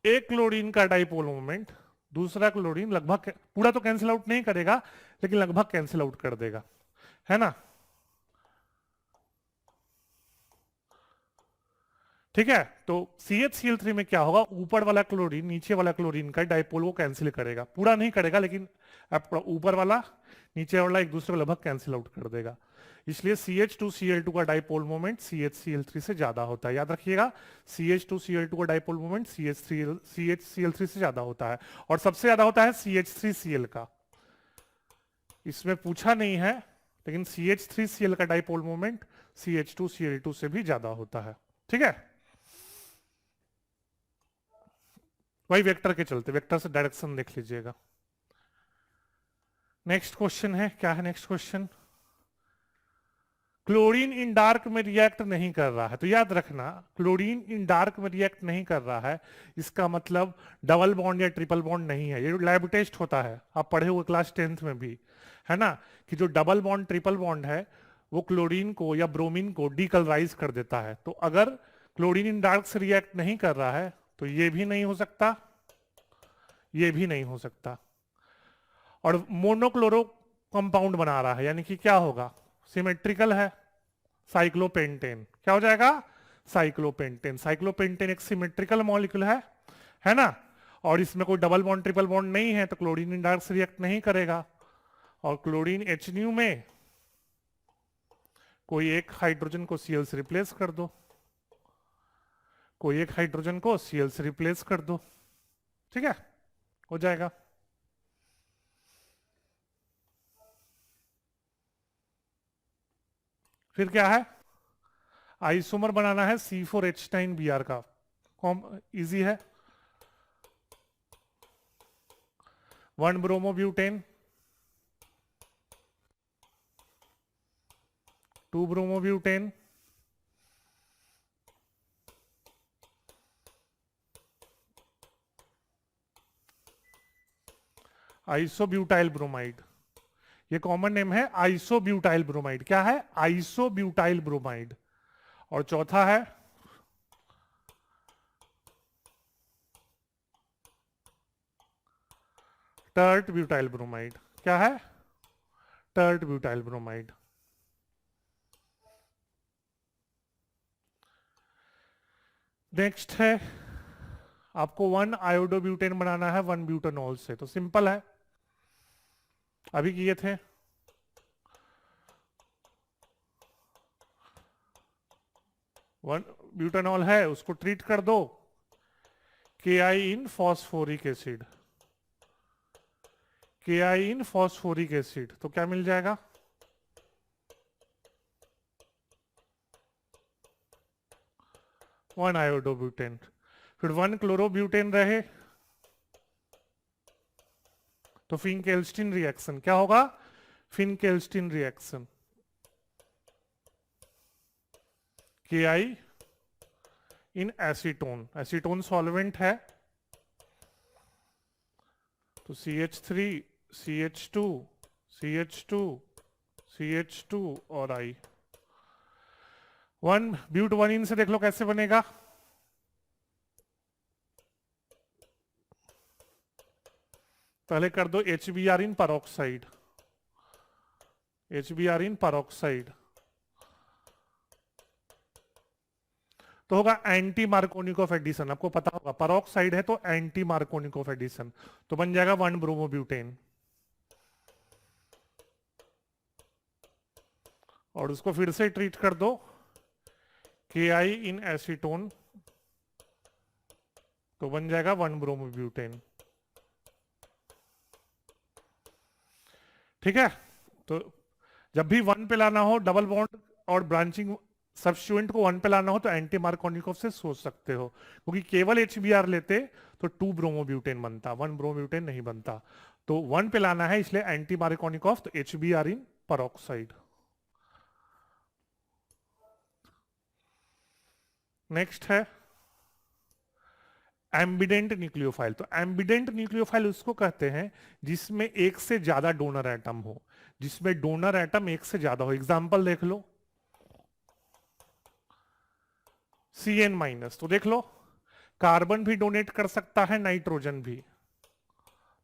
[SPEAKER 1] एक क्लोरीन का डाइपोल मोमेंट, दूसरा क्लोरीन लगभग पूरा तो कैंसिल आउट नहीं करेगा, लेकिन लगभग कैंसिल आउट कर देगा, है ना। ठीक है, तो CHCl3 में क्या होगा, ऊपर वाला क्लोरीन नीचे वाला क्लोरीन का डाइपोल को कैंसिल करेगा, पूरा नहीं करेगा लेकिन ऊपर वाला नीचे वाला एक दूसरे को लगभग कैंसिल आउट कर देगा। इसलिए CH2Cl2 का डाइपोल मोमेंट CHCl3 से ज्यादा होता है, याद रखिएगा CH2Cl2 का डाइपोल मोमेंट CHCl3 से ज्यादा होता है, और सबसे ज्यादा होता है CH3Cl का। इसमें पूछा नहीं है लेकिन CH3Cl का डाइपोल मोमेंट CH2Cl2 से भी ज्यादा होता है। ठीक है, वही वेक्टर के चलते, वेक्टर से डायरेक्शन देख लीजिएगा। नेक्स्ट क्वेश्चन है, क्या है नेक्स्ट क्वेश्चन, क्लोरीन इन डार्क में रिएक्ट नहीं कर रहा है, तो याद रखना क्लोरीन इन डार्क में रिएक्ट नहीं कर रहा है, इसका मतलब डबल बॉन्ड या ट्रिपल बॉन्ड नहीं है। ये लैब टेस्ट होता है, आप पढ़े हुए क्लास 10th में भी, है ना, कि जो डबल बॉन्ड ट्रिपल बॉन्ड है वो क्लोरीन को या ब्रोमीन को डीकलराइज कर देता है। तो अगर क्लोरीन इन डार्क से रिएक्ट नहीं कर रहा है तो ये भी नहीं हो सकता, ये भी नहीं हो सकता, और मोनोक्लोरो कंपाउंड बना रहा है, यानी कि क्या होगा, सिमेट्रिकल है, साइक्लोपेंटेन, क्या हो जाएगा, साइक्लोपेंटेन। साइक्लोपेंटेन एक सिमेट्रिकल मॉलिक्यूल है ना, और इसमें कोई डबल बॉन्ड ट्रिपल बॉन्ड नहीं है, तो क्लोरीन इन डार्क से रिएक्ट नहीं करेगा। और क्लोरीन HNu में कोई एक हाइड्रोजन को Cl से रिप्लेस कर दो, कोई एक हाइड्रोजन को Cl से रिप्लेस कर दो, ठीक है, हो जाएगा। फिर क्या है, आइसोमर बनाना है C4H9Br का, इजी है, 1 ब्रोमोब्यूटेन, 2 ब्रोमोब्यूटेन, आइसोब्यूटाइल ब्रोमाइड, ये कॉमन नेम है आइसोब्यूटाइल ब्रोमाइड, क्या है, आइसोब्यूटाइल ब्रोमाइड। और चौथा है टर्ट ब्यूटाइल ब्रोमाइड, क्या है, टर्ट ब्यूटाइल ब्रोमाइड। नेक्स्ट है आपको 1 आयोडोब्यूटेन बनाना है 1 ब्यूटानॉल से, तो सिंपल है, अभी किए थे। वन ब्यूटानॉल है, उसको ट्रीट कर दो KI इन फॉस्फोरिक एसिड, KI इन फॉस्फोरिक एसिड, तो क्या मिल जाएगा, 1 आयोडोब्यूटेन। फिर 1 क्लोरोब्यूटेन रहे, तो फिनकेल्स्टीन रिएक्शन, क्या होगा, फिनकेल्स्टीन रिएक्शन, KI इन एसीटोन, एसीटोन सॉल्वेंट है, तो CH3 CH2 CH2 CH2 और I, 1 ब्यूट 1 इन से देख लो कैसे बनेगा, पहले कर दो HBr इन परऑक्साइड, HBr इन परऑक्साइड, तो होगा एंटी मार्कोनिक ऑफ एडिशन, आपको पता होगा परऑक्साइड है तो एंटी मार्कोनिक ऑफ एडिशन, तो बन जाएगा 1 ब्रोमोब्यूटेन, और उसको फिर से ट्रीट कर दो KI इन एसीटोन, तो बन जाएगा 1 ब्रोमोब्यूटेन। ठीक है, तो जब भी 1 पे लाना हो डबल बॉन्ड और ब्रांचिंग सब्स्टिट्यूएंट को 1 पे लाना हो तो एंटी मार्कोनिकोव से सोच सकते हो, क्योंकि केवल HBr लेते तो 2 ब्रोमोब्यूटेन बनता, 1 ब्रोमोब्यूटेन नहीं बनता, तो 1 पे लाना है इसलिए एंटी मार्कोनिकोव, तो HBr इन परऑक्साइड। नेक्स्ट है एम्बिडेंट न्यूक्लियोफाइल, तो एम्बिडेंट न्यूक्लियोफाइल उसको कहते हैं जिसमें एक से ज्यादा डोनर एटम हो, जिसमें डोनर एटम एक से ज्यादा हो। एग्जांपल देख लो CN-, तो देख लो कार्बन भी डोनेट कर सकता है, नाइट्रोजन भी,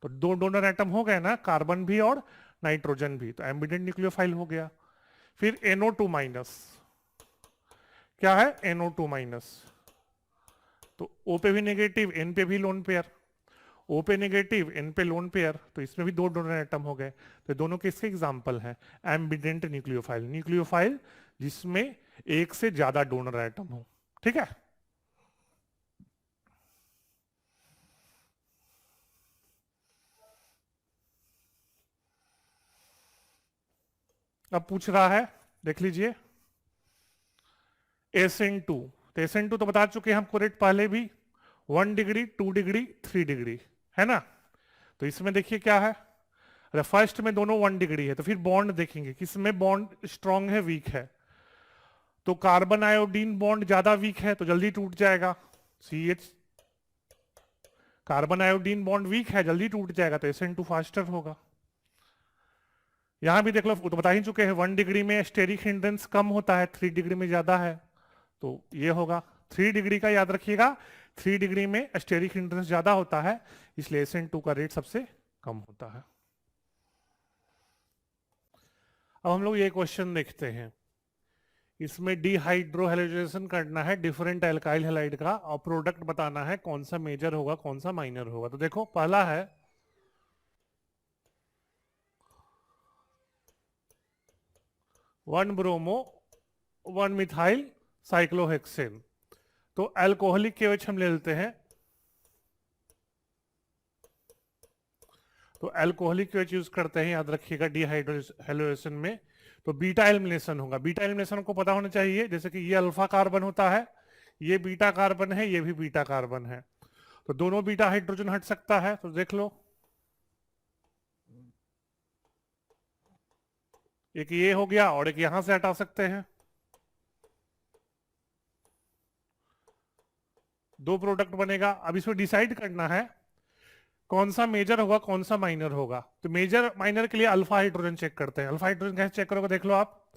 [SPEAKER 1] तो 2 डोनर एटम हो गए ना, कार्बन भी और नाइट्रोजन भी, तो एम्बिडेंट न्यूक्लियोफाइल हो गया। फिर NO2-, क्या है NO2-, तो O पे भी नेगेटिव, N पे भी लोन पेयर, O पे नेगेटिव, N पे लोन पेयर, तो इसमें भी 2 डोनर एटम हो गए। तो दोनों किसके एग्जाम्पल हैं? एम्बिडेंट न्यूक्लियोफाइल, न्यूक्लियोफाइल जिसमें एक से ज्यादा डोनर एटम हो। ठीक है, अब पूछ रहा है, देख लीजिए, SN2। तो SN2 तो बता चुके हैं हमको रेट पहले भी, 1 डिग्री, 2 डिग्री, 3 डिग्री, है ना। तो इसमें देखिए क्या है, अरे फर्स्ट में दोनों 1 डिग्री है, तो फिर बॉन्ड देखेंगे किसमें बॉन्ड स्ट्रांग है वीक है। तो कार्बन आयोडीन बॉन्ड ज्यादा वीक है तो जल्दी टूट जाएगा, CH। Carbon iodine bond weak है, जल्दी टूट जाएगा, तो SN2 फास्टर होगा। यहां भी देख लो, तो बता ही चुके हैं 1 डिग्री में स्टेरिक हिंड्रेंस कम होता है, 3 डिग्री में ज्यादा है, तो ये होगा 3 डिग्री का, याद रखिएगा 3 डिग्री में स्टेरिक हिंड्रेंस ज्यादा होता है, इसलिए SN2 का रेट सबसे कम होता है। अब हम लोग ये क्वेश्चन देखते हैं, इसमें डिहाइड्रोहेलोजेनेशन करना है डिफरेंट एल्काइल हैलाइड का, और प्रोडक्ट बताना है कौन सा मेजर होगा कौन सा माइनर होगा। तो देखो पहला है 1 ब्रोमो 1 मिथाइल साइक्लोहेक्सेन। तो अल्कोहलिक केवच हम ले लेते हैं, तो अल्कोहलिक केवच यूज करते हैं, याद रखिएगा डिहाइड्रोहेलोजेनेशन में। तो बीटा एलिमिनेशन होगा, बीटा एलिमिनेशन को पता होना चाहिए, जैसे कि ये अल्फा कार्बन होता है, ये बीटा कार्बन है, ये भी बीटा कार्बन है, तो दोनों बीटा हाइड्रोजन हट सकता है। तो देख लो, एक ये हो गया और एक यहां से हटा सकते हैं, 2 प्रोडक्ट बनेगा। अब इसको डिसाइड करना है कौन सा मेजर होगा कौन सा माइनर होगा। तो मेजर माइनर के लिए अल्फा हाइड्रोजन चेक करते हैं। अल्फा हाइड्रोजन कैसे चेक करोगे, देख लो आप,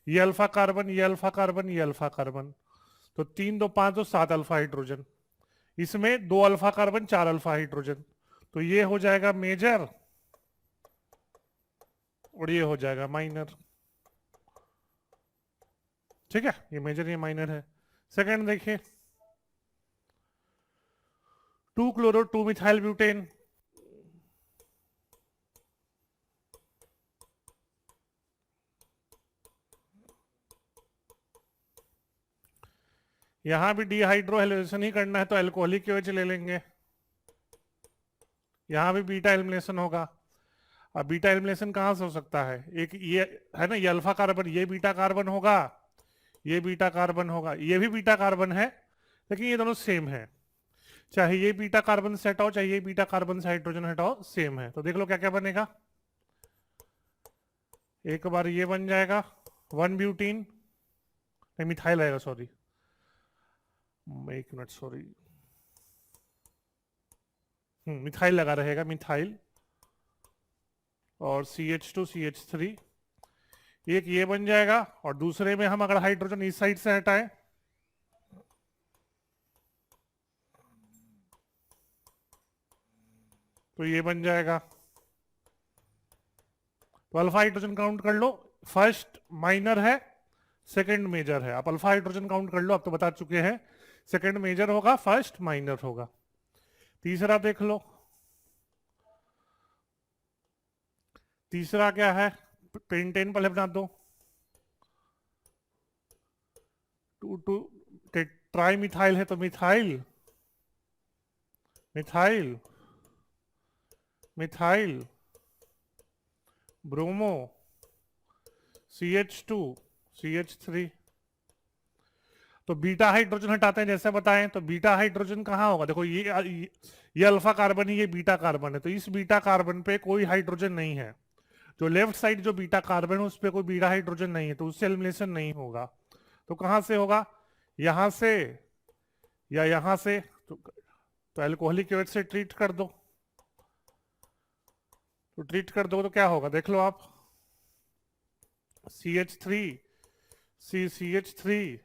[SPEAKER 1] ये अल्फा कार्बन, ये अल्फा कार्बन, ये अल्फा कार्बन, तो 3 2 5 2 7 अल्फा हाइड्रोजन, इसमें 2 अल्फा कार्बन 4 अल्फा हाइड्रोजन, तो ये हो जाएगा मेजर और ये हो जाएगा माइनर। ठीक है, ये मेजर ये माइनर है। सेकंड देखिए, 2 क्लोरो 2 मिथाइल ब्यूटेन, यहां भी डिहाइड्रोहेलोजेनेशन ही करना है तो अल्कोहलिक की वजह ले लेंगे, यहां भी बीटा एलिमिनेशन होगा। अब बीटा एलिमिनेशन कहां से हो सकता है, एक ये है ना, ये अल्फा कार्बन, ये बीटा कार्बन होगा, ये बीटा कार्बन होगा, ये भी बीटा कार्बन है, लेकिन ये दोनों सेम है, चाहे ये बीटा कार्बन से हटाओ चाहे ये बीटा कार्बन से हाइड्रोजन हटाओ सेम है। तो देख लो क्या क्या बनेगा, एक बार ये बन जाएगा 1 ब्यूटीन, नहीं मिथाइल आएगा, सॉरी, एक मिनट, सॉरी, मिथाइल लगा रहेगा, मिथाइल, और CH2 CH3, एक ये बन जाएगा, और दूसरे में हम अगर हाइड्रोजन इस साइड से हटाएं तो ये बन जाएगा। तो अल्फा हाइड्रोजन काउंट कर लो, फर्स्ट माइनर है सेकंड मेजर है, आप अल्फा हाइड्रोजन काउंट कर लो, आप तो बता चुके हैं, सेकंड मेजर होगा फर्स्ट माइनर होगा। तीसरा देख लो, तीसरा क्या है, पेंटेन पहले बना दो, 2 2 ट्राई मिथाइल है तो methyl methyl methyl bromo CH2 CH3। तो बीटा हाइड्रोजन हटाते हैं जैसे बताएं, तो बीटा हाइड्रोजन कहाँ होगा, देखो ये अल्फा कार्बन ही, ये बीटा कार्बन है, तो इस बीटा कार्बन पे कोई हाइड्रोजन नहीं है, जो लेफ्ट साइड जो बीटा कार्बन है उस पर कोई बीटा हाइड्रोजन नहीं है, तो उससे एलिमिनेशन नहीं होगा। तो कहां से होगा, यहां से या यहां से, तो अल्कोहलिक की वजह से ट्रीट कर दो, तो ट्रीट कर दो तो क्या होगा, देख लो आप, CH3 CH3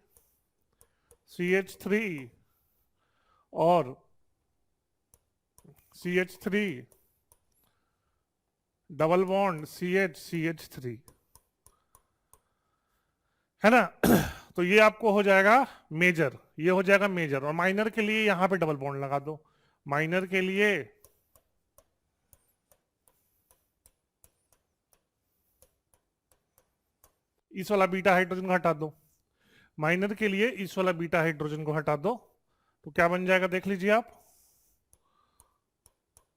[SPEAKER 1] CH3 और CH3 double bond CH CH3, है ना। तो ये आपको हो जाएगा मेजर, ये हो जाएगा मेजर। और माइनर के लिए यहां पे डबल बॉन्ड लगा दो। माइनर के लिए इस वाला बीटा हाइड्रोजन को हटा दो, माइनर के लिए इस वाला बीटा हाइड्रोजन को हटा दो, तो क्या बन जाएगा देख लीजिए आप।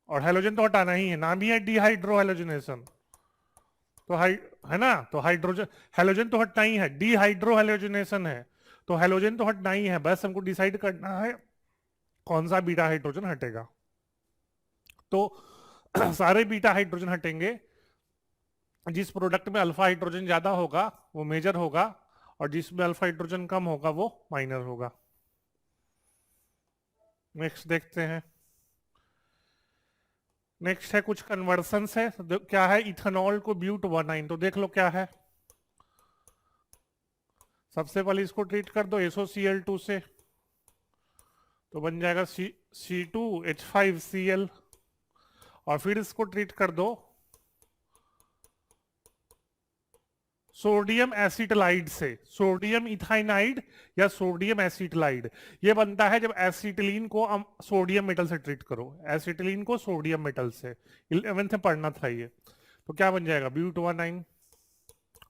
[SPEAKER 1] और हेलोजन तो हटाना ही है, नाम ही है डीहाइड्रो हेलोजनेशन, तो है ना, तो हाइड्रोजन हेलोजन तो हटना ही है, डीहाइड्रो हेलोजनेशन है, तो हेलोजन तो हटना ही है, बस हमको डिसाइड करना है कौन सा बीटा हाइड्रोजन हटेगा। तो सारे बीटा हाइड्रोजन हटेंगे, जिस प्रोडक्ट में अल्फा हाइड्रोजन ज्यादा होगा वो मेजर होगा, और जिसमें अल्फा हाइड्रोजन कम होगा वो माइनर होगा। नेक्स्ट देखते हैं। नेक्स्ट है कुछ कन्वर्सन्स है, तो क्या है, इथेनॉल को ब्यूट 19, तो देख लो क्या है। सबसे पहले इसको ट्रीट कर दो SOCl2 से, तो बन जाएगा C2H5Cl, और फिर इसको ट्रीट कर दो सोडियम एसिटलाइड से, सोडियम इथाइनाइड या सोडियम एसिटलाइड, ये बनता है जब एसिटिलीन को सोडियम मेटल से ट्रीट करो, एसिटिलीन को सोडियम मेटल से, 11th में पढ़ना था ये। तो क्या बन जाएगा ब्यूट 19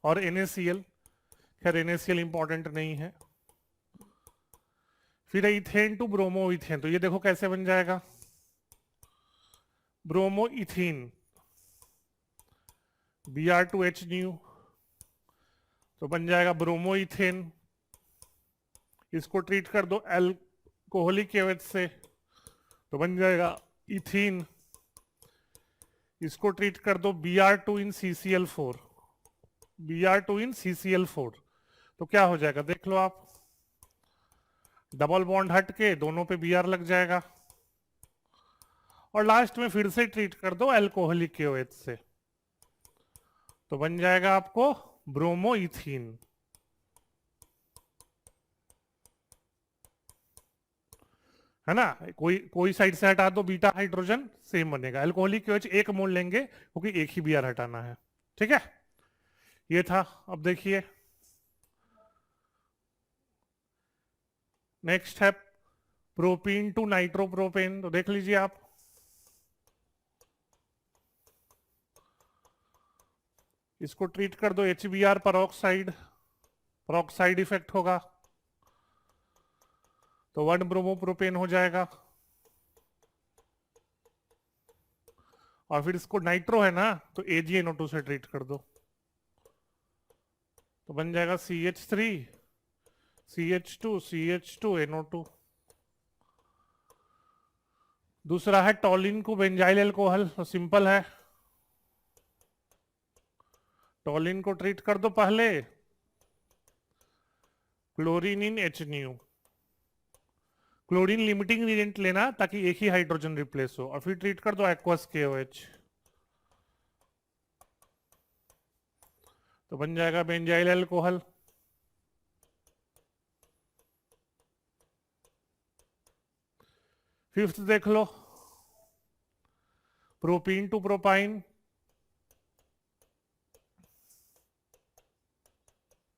[SPEAKER 1] और NaCl, खैर NaCl इंपॉर्टेंट नहीं है। फिर इथेन टू ब्रोमो इथेन, तो ये देखो कैसे बन जाएगा, ब्रोमो इथीन Br2H न्यू, तो बन जाएगा ब्रोमो इथेन। इसको ट्रीट कर दो अल्कोहलिक एवज से, तो बन जाएगा इथीन। इसको ट्रीट कर दो Br2 इन CCl4, Br2 इन CCl4, तो क्या हो जाएगा देख लो आप, डबल बॉन्ड हट के दोनों पे Br लग जाएगा, और लास्ट में फिर से ट्रीट कर दो अल्कोहलिक एवज से, तो बन जाएगा आपको ब्रोमो इथीन। है ना, कोई कोई साइड से हटा दो बीटा हाइड्रोजन, सेम बनेगा। अल्कोहलिक OH एक मोल लेंगे क्योंकि एक ही Br हटाना है। ठीक है, ये था। अब देखिए नेक्स्ट है प्रोपीन टू नाइट्रोप्रोपेन, तो देख लीजिए आप। इसको ट्रीट कर दो HBr परऑक्साइड, परऑक्साइड इफेक्ट होगा, तो 1 ब्रोमोप्रोपेन हो जाएगा। और फिर इसको नाइट्रो है ना, तो AgNO2 से ट्रीट कर दो, तो बन जाएगा CH3 CH2 CH2 NO2। दूसरा है टॉलिन को बेंजाइल अल्कोहल, तो सिंपल है, टॉलिन को ट्रीट कर दो पहले क्लोरीन इन H new, chlorine limiting reagent लेना ताकि एक ही हाइड्रोजन रिप्लेस हो, और फिर ट्रीट कर दो एक्वस KOH, तो बन जाएगा बेंजाइल अल्कोहल। फिफ्थ देख लो प्रोपीन टू प्रोपाइन,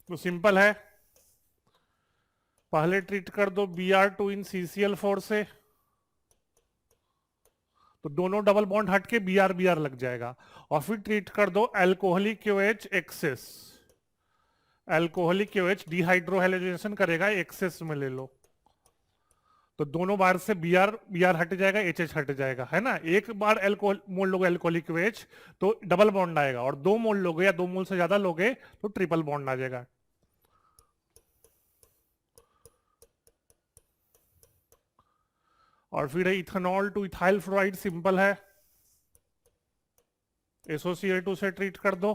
[SPEAKER 1] तो सिंपल है, पहले ट्रीट कर दो Br2 इन CCl4 से, तो दोनों डबल बॉन्ड हट के Br लग जाएगा, और फिर ट्रीट कर दो alcoholic OH excess, alcoholic OH dehydrohalogenation करेगा, एक्सेस में ले लो, तो दोनों बार से Br हट जाएगा, HH हट जाएगा, है ना। एक बार अल्कोहल मोल लोगे अल्कोहलिक OH तो डबल बॉन्ड आएगा, और 2 मोल लोगे या 2 मोल से ज्यादा लोगे तो ट्रिपल बॉन्ड आ जाएगा। और फिर है ethanol two ethyl fluoride, simple है, SOCl2 से ट्रीट कर दो,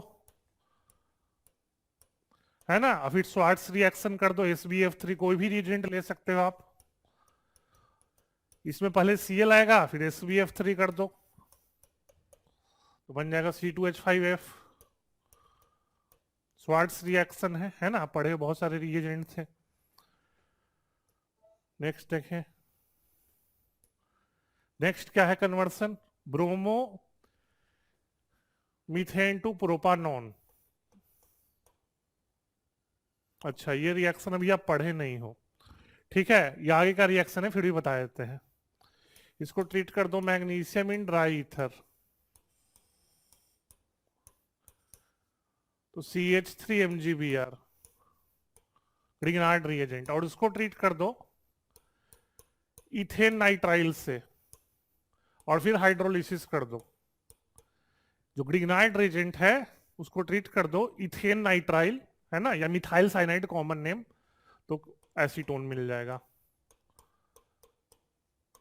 [SPEAKER 1] है ना। फिर स्वार्ट्स रिएक्शन कर दो SbF3, कोई भी रिएजेंट ले सकते हो आप, इसमें पहले Cl आएगा फिर SbF3 कर दो, तो बन जाएगा C2H5F। स्वार्ट्स रिएक्शन है ना, पढ़े बहुत सारे रिएजेंट थे। नेक्स्ट देखें, नेक्स्ट क्या है कन्वर्सन, ब्रोमो मीथेन टू प्रोपानॉन, अच्छा, ये रिएक्शन अभी आप पढ़े नहीं हो, ठीक है, ये आगे का रिएक्शन है, फिर भी बता देते हैं। इसको ट्रीट कर दो मैग्नीशियम इन ड्राई ईथर, तो CH3MgBr ग्रिग्नार्ड रिएजेंट, और उसको ट्रीट कर दो इथेन नाइट्राइल से, और फिर हाइड्रोलिसिस कर दो। जो ग्रिग्नार्ड रिएजेंट है उसको ट्रीट कर दो इथेन नाइट्राइल, है ना, या मिथाइल साइनाइड कॉमन नेम, तो एसीटोन मिल जाएगा।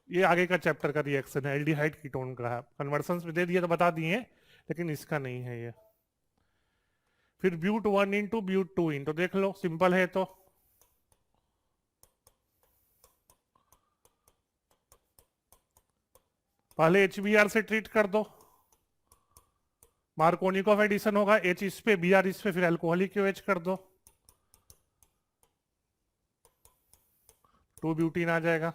[SPEAKER 1] ये आगे का चैप्टर का रिएक्शन है, एल्डिहाइड कीटोन का है, कन्वर्सन्स में दे दिया तो बता दिए, लेकिन इसका नहीं है ये। फिर ब्यूट 1 इंटू ब्यूट 2 इंटू, देख लो सिंपल है, तो पहले HBr से ट्रीट कर दो, मार्कोनिकोव एडिशन होगा, H इस पे Br इस पे, फिर अल्कोहलिक OH कर दो, 2 ब्यूटीन आ जाएगा।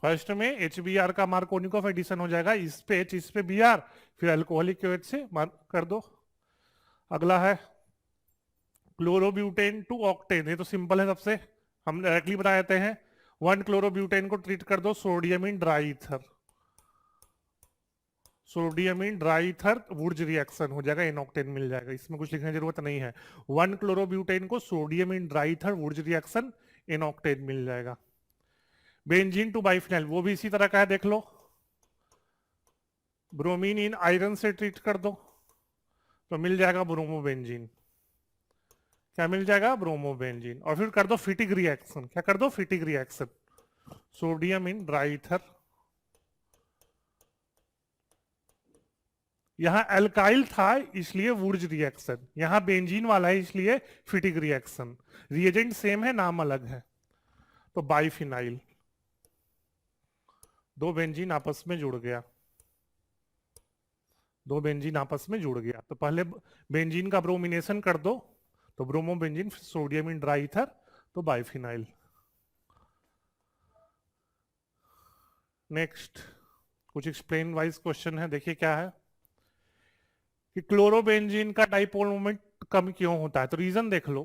[SPEAKER 1] फर्स्ट में HBr का मार्कोनिकोव एडिशन हो जाएगा, इस पे H इस पे Br, फिर अल्कोहलिक OH से मार्क कर दो। अगला है क्लोरोब्यूटेन टू ऑक्टेन, ये तो सिंपल है, सबसे हम डायरेक्टली बता देते हैं। 1 क्लोरोब्यूटेन को ट्रीट कर दो sodium in dry ether, sodium in dry ether Wurtz reaction हो जाएगा, एनॉक्टेन मिल जाएगा, इसमें कुछ लिखने की जरूरत नहीं है। 1 क्लोरोब्यूटेन को sodium in dry ether Wurtz reaction, n octane मिल जाएगा। बेंजीन टू बाइफिनाइल, वो भी इसी तरह का है, देख लो। ब्रोमीन इन आयरन से ट्रीट कर दो तो मिल जाएगा ब्रोमोबेंजीन, क्या मिल जाएगा, ब्रोमोबेंजीन। और फिर कर दो फिटिक रिएक्शन, क्या कर दो, फिटिक reaction, sodium in dry ether, यहां एल्काइल था इसलिए वुर्ज रिएक्शन, यहां बेंजीन वाला है इसलिए फिटिक रिएक्शन, रिएजेंट सेम है, नाम अलग है, तो बाइफिनाइल, 2 बेंजीन आपस में जुड़ गया, 2 बेंजीन आपस में जुड़ गया, तो पहले बेंजीन का ब्रोमिनेशन कर दो, तो bromobenzene, sodium in dry ether, तो बाइफिनाइल। नेक्स्ट कुछ एक्सप्लेन वाइज क्वेश्चन है, देखिए क्या है कि क्लोरोबेंजीन का डाइपोल मोमेंट कम क्यों होता है, तो रीजन देख लो।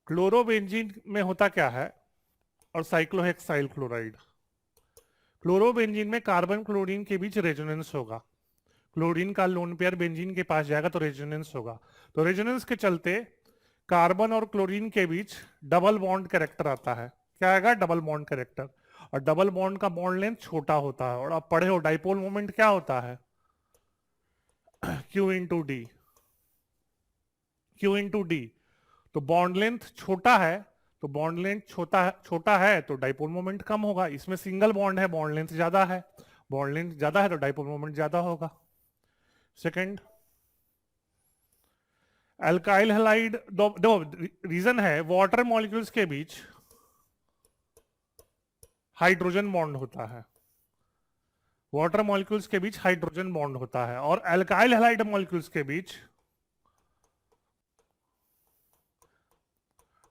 [SPEAKER 1] क्लोरोबेंजीन में होता क्या है, और साइक्लोहेक्साइल क्लोराइड, क्लोरोबेंजीन में कार्बन क्लोरीन के बीच रेजोनेंस होगा, क्लोरीन का लोन पेयर बेंजीन के पास जाएगा तो रेजोनेंस होगा, तो रेजोनेंस के चलते कार्बन और क्लोरीन के बीच डबल बॉन्ड कैरेक्टर आता है, क्या आएगा, डबल बॉन्ड कैरेक्टर, और डबल बॉन्ड का बॉन्ड लेंथ छोटा होता है, और आप पढ़े हो डाइपोल मोमेंट क्या होता है, Q into D, Q into D, तो बॉन्ड लेंथ छोटा है, तो बॉन्ड लेंथ छोटा है तो डाइपोल मोमेंट कम होगा, इसमें सिंगल बॉन्ड है, बॉन्ड लेंथ ज्यादा है, बॉन्ड लेंथ ज्यादा है तो डाइपोल मोमेंट ज्यादा होगा। सेकंड, अल्काइल हैलाइड, दो रीजन है, वाटर मॉलिक्यूल्स के बीच हाइड्रोजन बॉन्ड होता है, वाटर मॉलिक्यूल्स के बीच हाइड्रोजन बॉन्ड होता है, और अल्काइल हैलाइड मॉलिक्यूल्स के बीच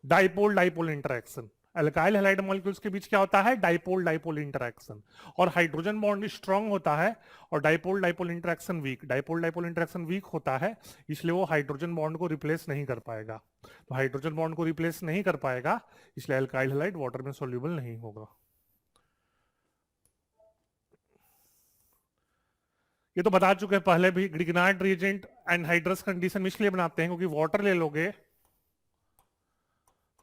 [SPEAKER 1] dipole dipole interaction, alkyl halide molecules के बीच क्या होता है, डाइपोल डाइपोल इंटरेक्शन, और हाइड्रोजन बॉन्ड स्ट्रांग होता है और dipole dipole interaction weak, dipole dipole interaction weak होता है, इसलिए वो हाइड्रोजन बॉन्ड को रिप्लेस नहीं कर पाएगा, तो हाइड्रोजन बॉन्ड को रिप्लेस नहीं कर पाएगा, इसलिए अल्काइल हैलाइड वाटर में सोल्यूबल नहीं होगा। ये तो बता चुके हैं पहले भी, ग्रिग्नार्ड रिएजेंट एनहाइड्रस कंडीशन इसलिए बनाते हैं क्योंकि वाटर ले लोगे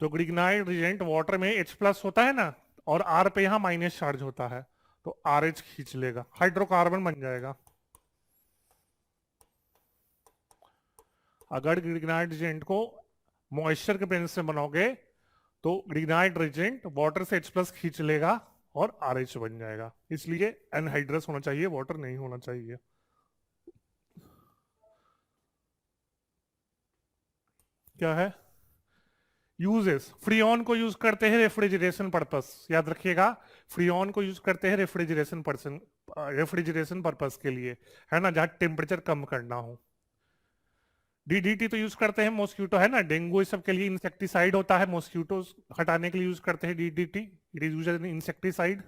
[SPEAKER 1] तो ग्रिग्नार्ड रिएजेंट वाटर में H+ होता है ना, और R पे यहां माइनस चार्ज होता है, तो RH खींच लेगा, हाइड्रोकार्बन बन जाएगा। अगर ग्रिग्नार्ड रिएजेंट को मॉइस्चर के प्रेजेंस में बनाओगे तो ग्रिग्नार्ड रिएजेंट वाटर से H+ खींच लेगा और RH बन जाएगा, इसलिए एनहाइड्रस होना चाहिए, वाटर नहीं होना चाहिए। क्या है यूजेस, फ्रीऑन को यूज करते हैं रेफ्रिजरेशन पर्पस, याद रखिएगा, फ्रीऑन को यूज करते हैं रेफ्रिजरेशन पर्पस के लिए, है ना, जहां टेम्परेचर कम करना हो। DDT तो यूज करते हैं मॉस्किटो, है ना, डेंगू इस सब के लिए इंसेक्टिसाइड होता है, मॉस्किटो हटाने के लिए यूज करते हैं DDT, it is used as an insecticide.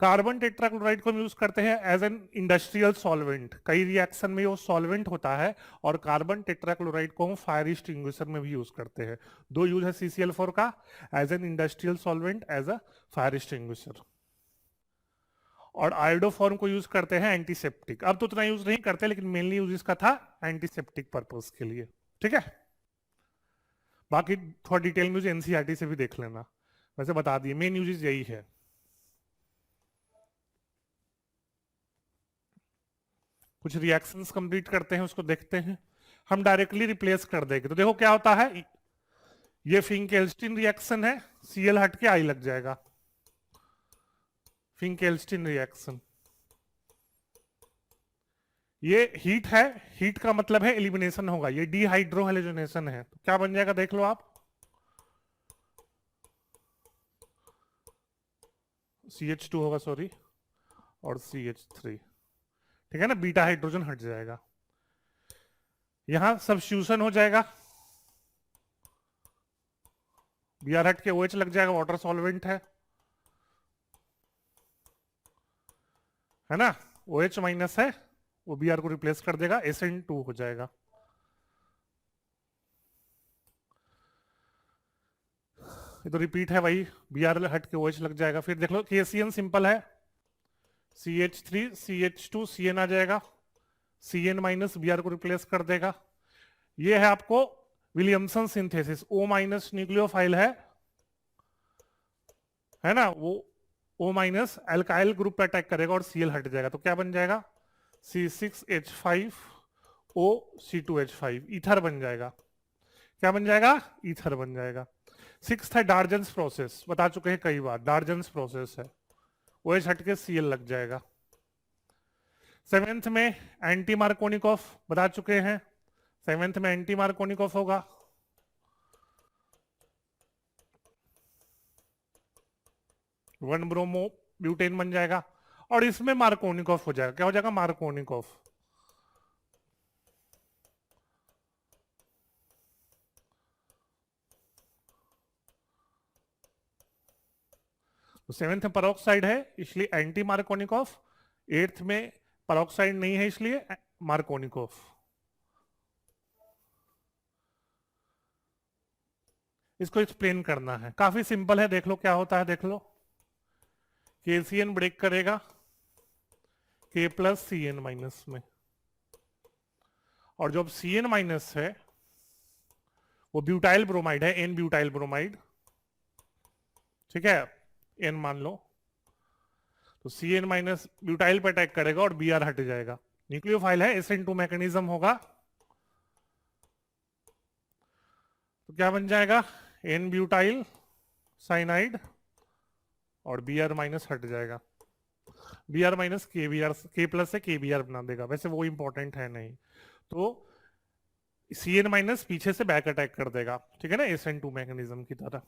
[SPEAKER 1] Carbon tetrachloride को हम यूज करते हैं एज एन इंडस्ट्रियल सॉल्वेंट, कई रिएक्शन में वो सॉल्वेंट होता है, और कार्बन टेट्राक्लोराइड को हम फायर एक्सटिंग्विशर में भी यूज करते हैं। दो यूज है CCl4 का, as an industrial solvent, as a fire extinguisher. और आयोडोफॉर्म को यूज करते हैं एंटीसेप्टिक। अब तो उतना यूज नहीं करते, लेकिन मेनली यूज इसका था एंटीसेप्टिक पर्पस के लिए। ठीक है, बाकी थोड़ा डिटेल में यूज एनसीईआरटी से भी देख लेना, वैसे बता दिए मेन यूजेस यही है। कुछ रिएक्शंस कंप्लीट करते हैं, उसको देखते हैं। हम डायरेक्टली रिप्लेस कर देंगे तो देखो क्या होता है, ये फिंकेल्स्टीन रिएक्शन है, Cl हट के I लग जाएगा, फिंकेल्स्टीन रिएक्शन। ये हीट है, हीट का मतलब है एलिमिनेशन होगा, ये डिहाइड्रोहेलोजनेशन है, तो क्या बन जाएगा देख लो आप, CH2 होगा सॉरी, और CH3। ठीक है ना, बीटा हाइड्रोजन हट जाएगा, यहां सब्स्टिट्यूशन हो जाएगा, Br हट के OH लग जाएगा, वाटर सॉल्वेंट है ना, OH माइनस है, वो Br को रिप्लेस कर देगा, SN2 हो जाएगा। ये तो रिपीट है भाई, Br हट के OH लग जाएगा। फिर देख लो KCN सिंपल है, CH3 CH2 CN आ जाएगा, CN माइनस Br को रिप्लेस कर देगा। ये है आपको Williamson synthesis, O minus nucleophile है ना, वो O माइनस एल्काइल ग्रुप पे अटैक करेगा और Cl हट जाएगा, तो क्या बन जाएगा C6H5O C2H5, ईथर बन जाएगा। क्या बन जाएगा, ईथर बन जाएगा। सिक्स्थ है डार्जन्स प्रोसेस, बता चुके हैं कई बार, डार्जन्स प्रोसेस है, OH हट के Cl लग जाएगा। सेवेंथ में एंटी मार्कोनिकॉफ, बता चुके हैं, सेवेंथ में एंटी मार्कोनिकॉफ होगा, वन ब्रोमो ब्यूटेन बन जाएगा, और इसमें मार्कोनिकॉफ हो जाएगा। क्या हो जाएगा, मार्कोनिकॉफ। तो सेवेंथ में परऑक्साइड है इसलिए एंटी मार्कोनिकॉफ, एट्थ में परऑक्साइड नहीं है इसलिए मार्कोनिकॉफ। इसको एक्सप्लेन करना है, काफी सिंपल है, देख लो क्या होता है, देख लो। KCN ब्रेक करेगा K प्लस CN माइनस में, और जो अब CN माइनस है वो ब्यूटाइल ब्रोमाइड है, N ब्यूटाइल ब्रोमाइड, ठीक है, N मान लो, तो CN माइनस ब्यूटाइल पे अटैक करेगा और Br हट जाएगा, न्यूक्लियोफाइल है, SN2 मैकेनिज्म होगा, तो क्या बन जाएगा, N ब्यूटाइल साइनाइड और Br माइनस हट जाएगा, Br माइनस K प्लस से KBr बना देगा, वैसे वो इंपॉर्टेंट है नहीं, तो CN माइनस पीछे से बैक अटैक कर देगा, ठीक है ना, SN2 मैकेनिज्म की तरह।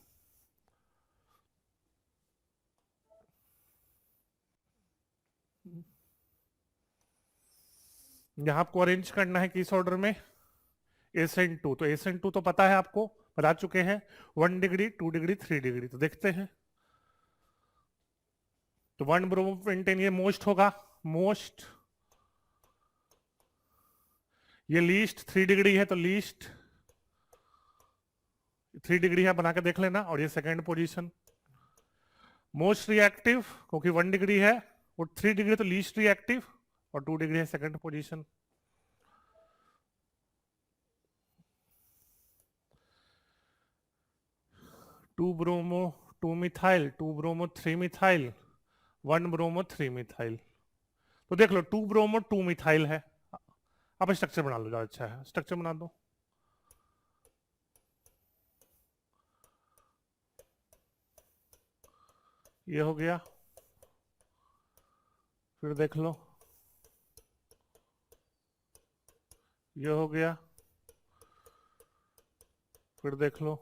[SPEAKER 1] यहां आपको अरेंज करना है किस ऑर्डर में, SN2, तो SN2 तो पता है आपको, बता चुके हैं, 1 डिग्री 2 डिग्री 3 डिग्री, तो देखते हैं। तो 1 ब्रोमोपेंटेन ये मोस्ट होगा, मोस्ट, ये लीस्ट 3 डिग्री है तो लीस्ट 3 डिग्री है, बना के देख लेना, और ये सेकंड पोजीशन। मोस्ट रिएक्टिव क्योंकि 1 डिग्री है, और 3 डिग्री तो लीस्ट रिएक्टिव, और 2 डिग्री है second position. To bromo 2 methyl, 2 bromo 3 methyl, 1 bromo 3 methyl, तो देख लो 2 ब्रोमो 2 मिथाइल है। अब स्ट्रक्चर बना लो, ज्यादा अच्छा है, स्ट्रक्चर बना दो। ये हो गया, फिर देख लो ये हो गया, फिर देख लो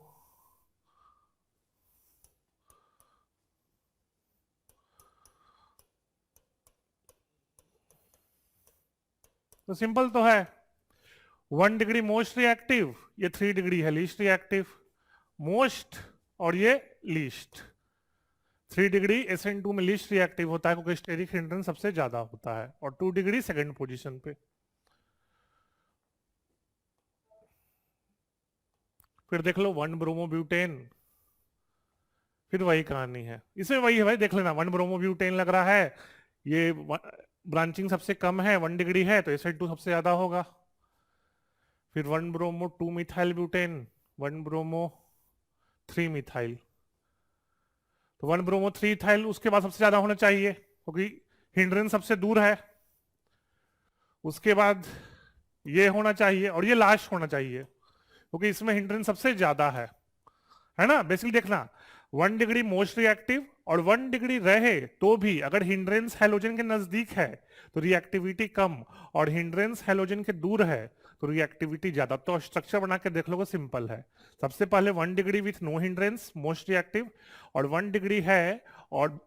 [SPEAKER 1] तो सिंपल तो है, 1 डिग्री मोस्ट रिएक्टिव, ये 3 डिग्री है लीस्ट रिएक्टिव, मोस्ट और ये लीस्ट, 3 डिग्री SN2 में लीस्ट रिएक्टिव होता है क्योंकि स्टेरिक हिंड्रेंस सबसे ज्यादा होता है, और 2 डिग्री सेकंड पोजीशन पे। फिर देख लो 1 ब्रोमोब्यूटेन, फिर वही कहानी है, इसमें वही है भाई, देख लेना 1 ब्रोमोब्यूटेन लग रहा है, ये ब्रांचिंग सबसे कम है, 1 डिग्री है तो SN2 सबसे ज्यादा होगा। फिर 1 bromo 2 methyl butane, 1 bromo 3 methyl, तो 1 ब्रोमो 3 इथाइल उसके बाद सबसे ज्यादा होना चाहिए क्योंकि हिंड्रेंस सबसे दूर है। उसके बाद ये होना चाहिए और ये लास्ट होना चाहिए क्योंकि इसमें हिंड्रेंस सबसे ज्यादा है ना। बेसिकली देखना 1 डिग्री मोस्ट रिएक्टिव और 1 डिग्री रहे तो भी अगर हिंड्रेंस हैलोजन के नजदीक है तो रिएक्टिविटी कम, और हिंड्रेंस हैलोजन के दूर है तो रिएक्टिविटी ज्यादा। तो स्ट्रक्चर बना के देख लो, सिंपल है। सबसे पहले 1 degree with no hindrance most reactive, और 1 डिग्री है और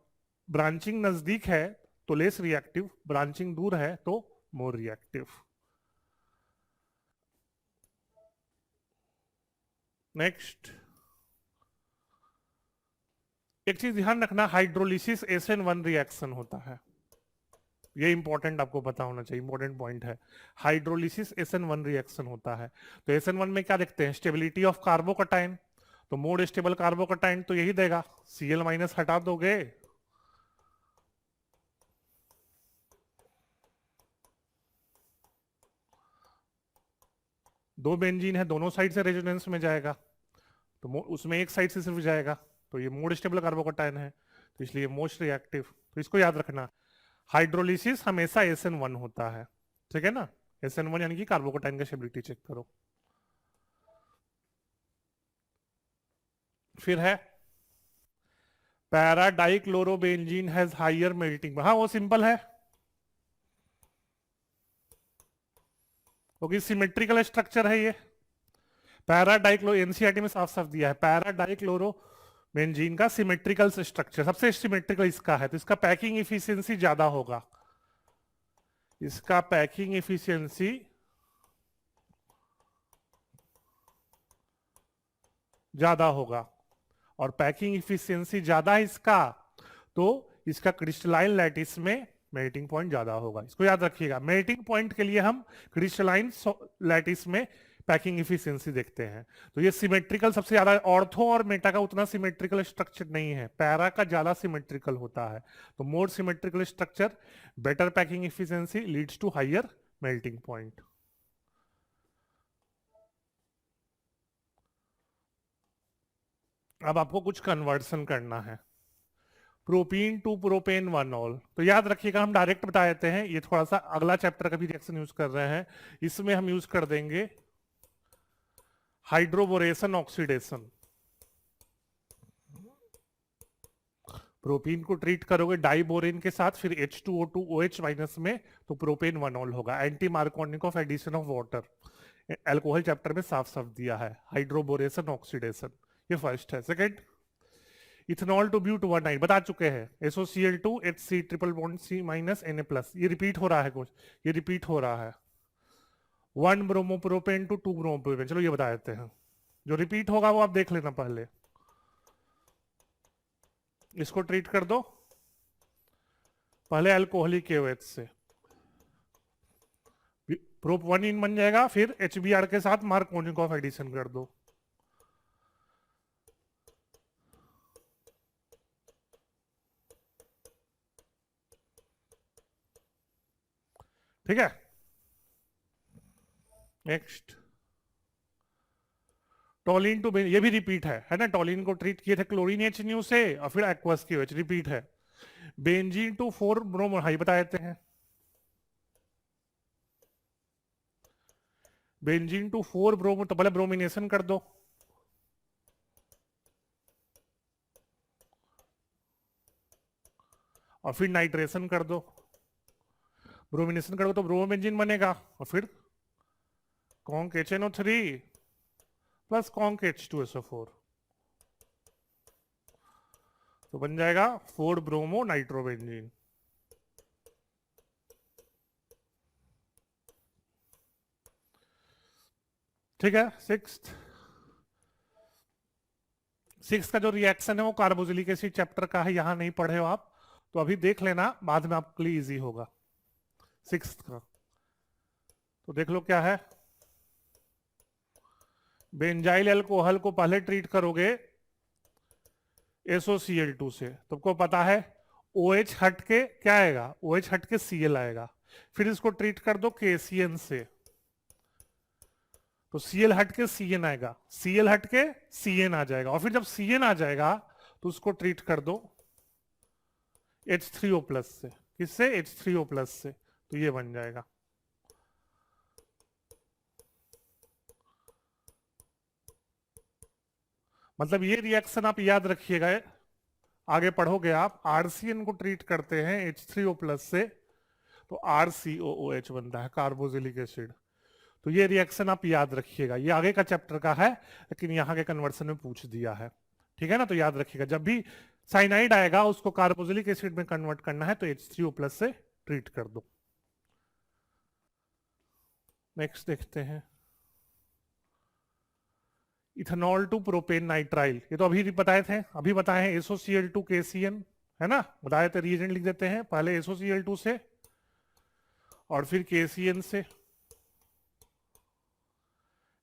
[SPEAKER 1] ब्रांचिंग नजदीक है तो लेस रिएक्टिव, ब्रांचिंग दूर है तो मोर रिएक्टिव। नेक्स्ट, एक चीज ध्यान रखना, हाइड्रोलिसिस SN1 रिएक्शन होता है, ये इंपॉर्टेंट आपको पता होना चाहिए, इंपॉर्टेंट पॉइंट है। हाइड्रोलिसिस SN1 रिएक्शन होता है, तो SN1 में क्या देखते हैं, स्टेबिलिटी ऑफ कार्बोकटाइन, तो मोड स्टेबल कार्बोकटाइन तो यही देगा, Cl माइनस हटा दोगे दो बेंजीन है, दोनों साइड से रेजोनेंस में जाएगा, तो उसमें एक साइड से सिर्फ जाएगा, तो ये मोड स्टेबल कार्बोकटाइन है, तो इसलिए मोस्ट रिएक्टिव। तो इसको याद रखना, हाइड्रोलिसिस हमेशा SN1 होता है, ठीक है ना। SN1 यानी कि कार्बोकटाइन का स्टेबिलिटी चेक करो। फिर है para dichlorobenzene has higher melting, हाँ वो सिंपल है क्योंकि सिमेट्रिकल स्ट्रक्चर है ये। पैरा डाइक्लो एनसीईआरटी में साफ साफ दिया है, पैरा डाइक्लोरो बेंजीन का सिमेट्रिकल स्ट्रक्चर सबसे सिमेट्रिकल इसका है, तो इसका पैकिंग इफिशियंसी ज्यादा होगा, इसका पैकिंग इफिशियंसी ज्यादा होगा, और पैकिंग इफिशियंसी ज्यादा है इसका, तो इसका क्रिस्टलाइन लैटिस में मेल्टिंग पॉइंट ज्यादा होगा। इसको याद रखिएगा, मेल्टिंग पॉइंट के लिए हम क्रिस्टलाइन लैटिस में पैकिंग इफिशियंसी देखते हैं। तो ये सिमेट्रिकल सबसे ज्यादा, ऑर्थो और मेटा का उतना सिमेट्रिकल स्ट्रक्चर नहीं है, पैरा का ज्यादा सिमेट्रिकल होता है, तो more symmetrical structure, better packing efficiency leads to higher melting point. अब आपको कुछ कन्वर्सन करना है, प्रोपीन टू प्रोपेन 1 ऑल, तो याद रखिएगा हम डायरेक्ट बता देते हैं, ये थोड़ा सा अगला चैप्टर का भी रिएक्शन यूज कर रहे हैं, इसमें हम यूज कर देंगे हाइड्रोबोरेशन ऑक्सीडेशन। प्रोपीन को ट्रीट करोगे डाइबोरेन के साथ, फिर H2O2 OH माइनस में, तो प्रोपेन 1 ऑल होगा, anti Markovnikov addition of water, alcohol chapter में साफ साफ दिया है, हाइड्रोबोरेशन ऑक्सीडेशन, ये फर्स्ट है। सेकंड, इथेनॉल टू ब्यूट 1 बता चुके हैं, SOCl2 HC triple bond C minus Na+, ये रिपीट हो रहा है कुछ, ये रिपीट हो रहा है। 1 ब्रोमोप्रोपेन टू 2 ब्रोमोप्रोपेन, चलो ये बता देते हैं, जो रिपीट होगा वो आप देख लेना पहले, इसको ट्रीट कर दो पहले अल्कोहलिक KOH से, प्रोप 1 बन जाएगा, फिर HBr के साथ मार्कोनिकोव एडिशन कर दो, ठीक है। नेक्स्ट, टोलिन टू ये भी रिपीट है ना, टोलिन को ट्रीट किए थे क्लोरीन H न्यू से और फिर एक्वस KOH, रिपीट है। बेंजीन टू 4 ब्रोमो हाई बता देते हैं, बेंजीन टू 4 ब्रोमो, तो पहले ब्रोमिनेशन कर दो, और फिर नाइट्रेशन कर दो, ब्रोमिनेशन करोगे तो ब्रोमोबेंजीन बनेगा, और फिर conc HNO3 plus conc H2SO4, तो बन जाएगा 4 ब्रोमो नाइट्रोबेंजीन। ठीक है। सिक्स्थ, सिक्स का जो रिएक्शन है वो कार्बोक्सिलिक एसिड चैप्टर का है, यहां नहीं पढ़े हो आप तो अभी देख लेना, बाद में आपके लिए इजी होगा सिक्स का। तो देख लो क्या है, बेंजाइल अल्कोहल को पहले ट्रीट करोगे SOCl2 से, तुमको पता है OH हट के क्या आएगा, OH हट के Cl आएगा। फिर इसको ट्रीट कर दो KCN से, तो Cl हट के Cn आएगा, Cl हट के Cn आ जाएगा, और फिर जब Cn आ जाएगा तो उसको ट्रीट कर दो H3O+ से। किससे? H3O+ से। तो ये बन जाएगा। मतलब ये रिएक्शन आप याद रखिएगा, आगे पढ़ोगे आप, RCN को ट्रीट करते हैं H3O+ से तो RCOOH बनता है, कार्बोक्सिलिक एसिड। तो ये रिएक्शन आप याद रखिएगा, ये आगे का चैप्टर का है लेकिन यहाँ के कन्वर्सन में पूछ दिया है, ठीक है ना। तो याद रखिएगा जब भी साइनाइड आएगा उसको कार्बोक्सिलिक एसिड में कन्वर्ट करना है तो H3O+ से ट्रीट कर दो। नेक्स्ट देखते हैं, इथेनॉल टू प्रोपेन नाइट्राइल, ये तो अभी बताए थे, अभी बताए हैं SOCl2 KCN, है ना, बताए थे। रिएजेंट लिख देते हैं, पहले SOCl2 से और फिर KCN से,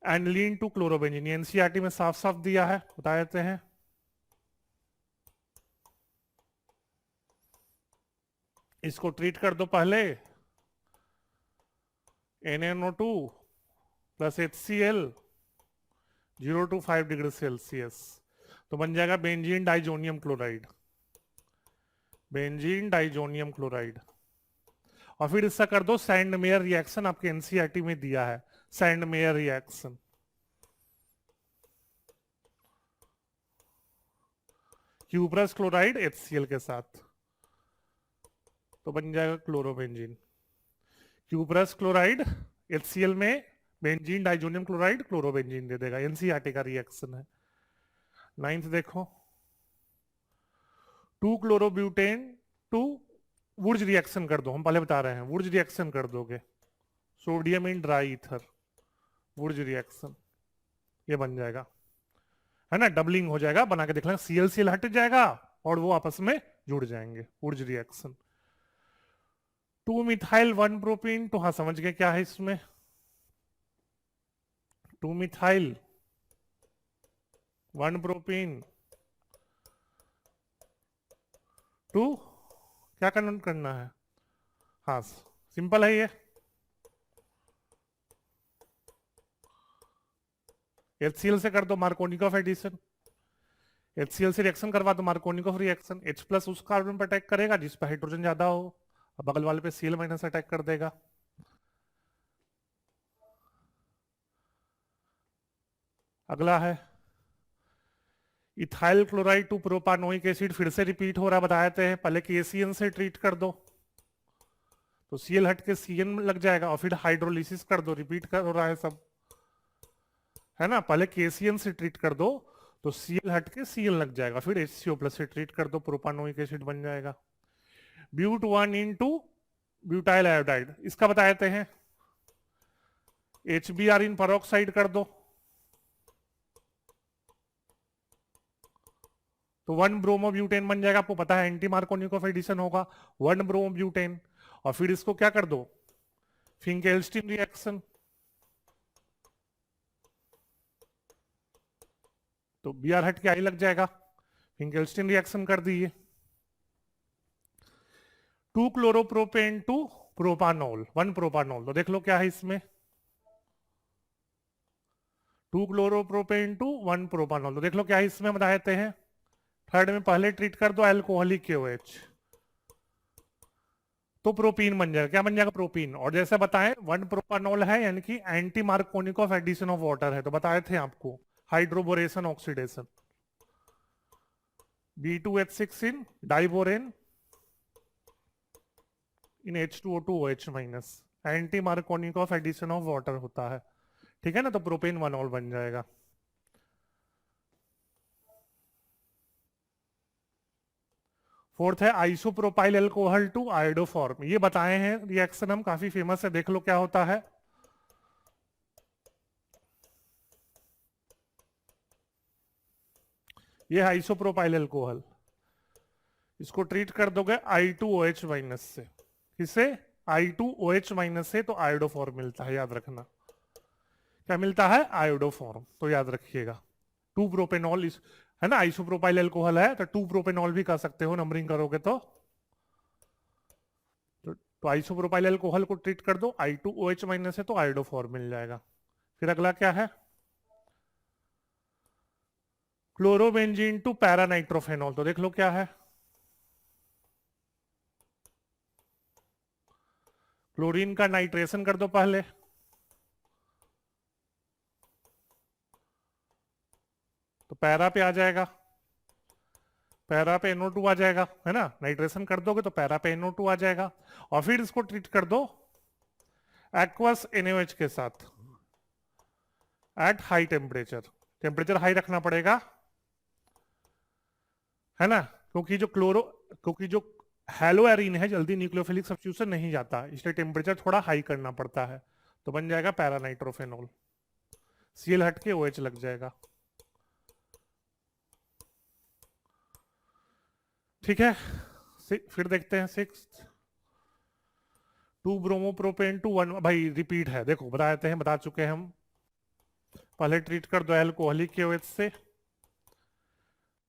[SPEAKER 1] एनिलीन टू क्लोरोबेंजीन, एनसीईआरटी में साफ साफ दिया है, बता देते हैं। इसको ट्रीट कर दो पहले, NaNO2 plus HCl 0 to 5 degree Celsius, तो बन जाएगा benzene diazonium chloride, benzene diazonium chloride. और फिर इसका कर दो सैंड मेयर रिएक्शन, आपके एनसीईआरटी में दिया है sand mayor reaction, cuprous chloride HCl के साथ, तो बन जाएगा क्लोरोबेंजीन। क्यूप्रस क्लोराइड HCl में बेंजीन डाइजोनियम क्लोराइड क्लोरोबेंजीन दे देगा, एनसीईआरटी का रिएक्शन है। नाइन्थ देखो, 2 क्लोरोब्यूटेन टू वुर्ज रिएक्शन कर दो, हम पहले बता रहे हैं वुर्ज रिएक्शन कर दोगे, sodium in dry ether, Wurtz reaction ये बन जाएगा, है ना, डबलिंग हो जाएगा, बना के देख लेना, ClCl हट जाएगा और वो आपस में जुड़ जाएंगे, वुर्ज रिएक्शन। 2 मिथाइल 1 प्रोपीन, तो हाँ समझ गए क्या है इसमें, 2 मिथाइल 1 प्रोपीन टू क्या कन्वर्ट करना है, हाँ सिंपल है ये, HCl से कर दो मार्कोनिकॉफ एडिशन, HCl से रिएक्शन करवा दो मार्कोनिकॉफ रिएक्शन, H+ उस कार्बन पर अटैक करेगा जिस पर हाइड्रोजन ज्यादा हो, बगल वाले पे Cl- अटैक कर देगा। अगला है ethyl chloride to propanoic acid, फिर से रिपीट हो रहा, बताए थे पहले KCN से ट्रीट कर दो तो Cl हट के Cn लग जाएगा, और फिर हाइड्रोलिसिस कर दो, रिपीट कर हो रहा है सब, है ना, पहले KCN से ट्रीट कर दो तो Cl हट के Cl लग जाएगा, फिर HCO+ से ट्रीट कर दो, प्रोपानोइक एसिड बन जाएगा। ब्यूट 1 इंटू ब्यूटाइल आयोडाइड, इसका बताते हैं HBr इन पेरोक्साइड कर दो तो 1 ब्रोमोब्यूटेन बन जाएगा, आपको पता है एंटी मार्कोनिकॉफ एडिशन होगा, 1 ब्रोमोब्यूटेन, और फिर इसको क्या कर दो फिंकेल्स्टीन रिएक्शन, तो Br हट के आई लग जाएगा, फिंकेल्स्टीन रिएक्शन कर दिए। 2 क्लोरोप्रोपेन टू प्रोपानोल 1 प्रोपानोल, तो देख लो क्या है इसमें, 2 क्लोरोप्रोपेन टू 1 प्रोपानोल, तो देख लो क्या है इसमें, बता देते हैं। थर्ड में पहले ट्रीट कर दो अल्कोहलिक KOH, तो प्रोपीन बन जाएगा, क्या बन जाएगा प्रोपीन, और जैसे बताएं 1 प्रोपानोल है यानी कि anti Markovnikov addition of water है, तो बताए थे आपको hydroboration oxidation, B2H6 in diborane in H2O2OH-, anti Markovnikov addition of water होता है, ठीक है ना, तो प्रोपेन 1 बन जाएगा। फोर्थ है आइसोप्रोपाइल अल्कोहल टू आयोडोफॉर्म, ये बताए हैं रिएक्शन हम, काफी फेमस है, देख लो क्या होता है। ये आइसोप्रोपाइल अल्कोहल, इसको ट्रीट कर दोगे I2OH माइनस से, किससे? I2OH माइनस से, तो आयोडोफॉर्म मिलता है, याद रखना क्या मिलता है? आयोडोफॉर्म। तो याद रखिएगा 2 प्रोपेनॉल इस, है ना, आइसोप्रोपाइल अल्कोहल है तो 2 प्रोपेनॉल भी कर सकते हो नंबरिंग करोगे तो आइसोप्रोपाइल अल्कोहल को ट्रीट कर दो, I2OH माइनस है तो आयोडोफॉर्म मिल जाएगा। फिर अगला क्या है? क्लोरोबेंजीन टू पैरानाइट्रोफेनॉल, तो देख लो क्या है। क्लोरीन का नाइट्रेशन कर दो पहले, तो पैरा पे आ जाएगा, पैरा पे NO2 आ जाएगा, है ना, नाइट्रेशन कर दोगे तो पैरा पे NO2 आ जाएगा। और फिर इसको ट्रीट कर दो एक्वस NaOH के साथ at high temperature, temperature high रखना पड़ेगा, है ना, क्योंकि जो हेलो एरीन है जल्दी न्यूक्लियोफिलिक सब्स्टिट्यूशन नहीं जाता, इसलिए टेम्परेचर थोड़ा हाई करना पड़ता है, तो बन जाएगा पैरानाइट्रोफेनॉल, Cl हट के OH लग जाएगा। ठीक है, फिर देखते हैं 6 2 ब्रोमोप्रोपेन टू 1, भाई रिपीट है, देखो बता देते हैं, बता चुके हैं हम। पहले ट्रीट कर दो अल्कोहलिक के OH से,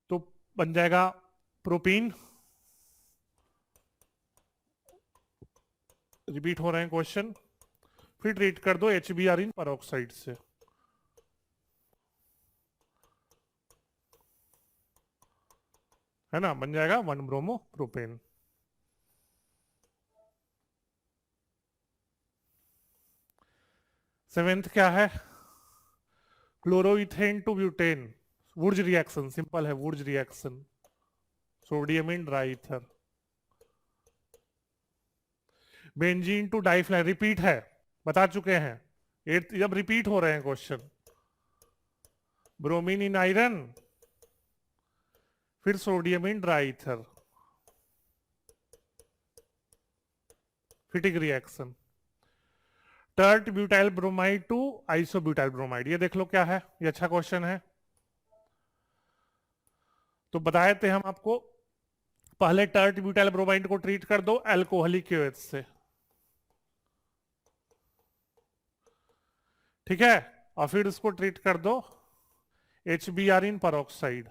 [SPEAKER 1] तो बन जाएगा प्रोपीन, रिपीट हो रहे हैं क्वेश्चन। फिर ट्रीट कर दो HBr इन परऑक्साइड से, है ना, बन जाएगा 1 ब्रोमो प्रोपेन। सेवेंथ क्या है? Chloroethane to butane, Wurtz reaction, simple है Wurtz reaction, sodium in dry ether. Benzene to diphenyl, repeat है, बता चुके हैं, जब रिपीट हो रहे हैं क्वेश्चन। ब्रोमीन इन आयरन, फिर sodium in dry ether, Fittig reaction. Tert butyl bromide to isobutyl bromide, ये देख लो क्या है, ये अच्छा क्वेश्चन है। तो बताए थे हम आपको, पहले टर्ट ब्यूटाइल ब्रोमाइड को ट्रीट कर दो अल्कोहलिक KOH से, ठीक है, और फिर इसको ट्रीट कर दो HBr इन परऑक्साइड,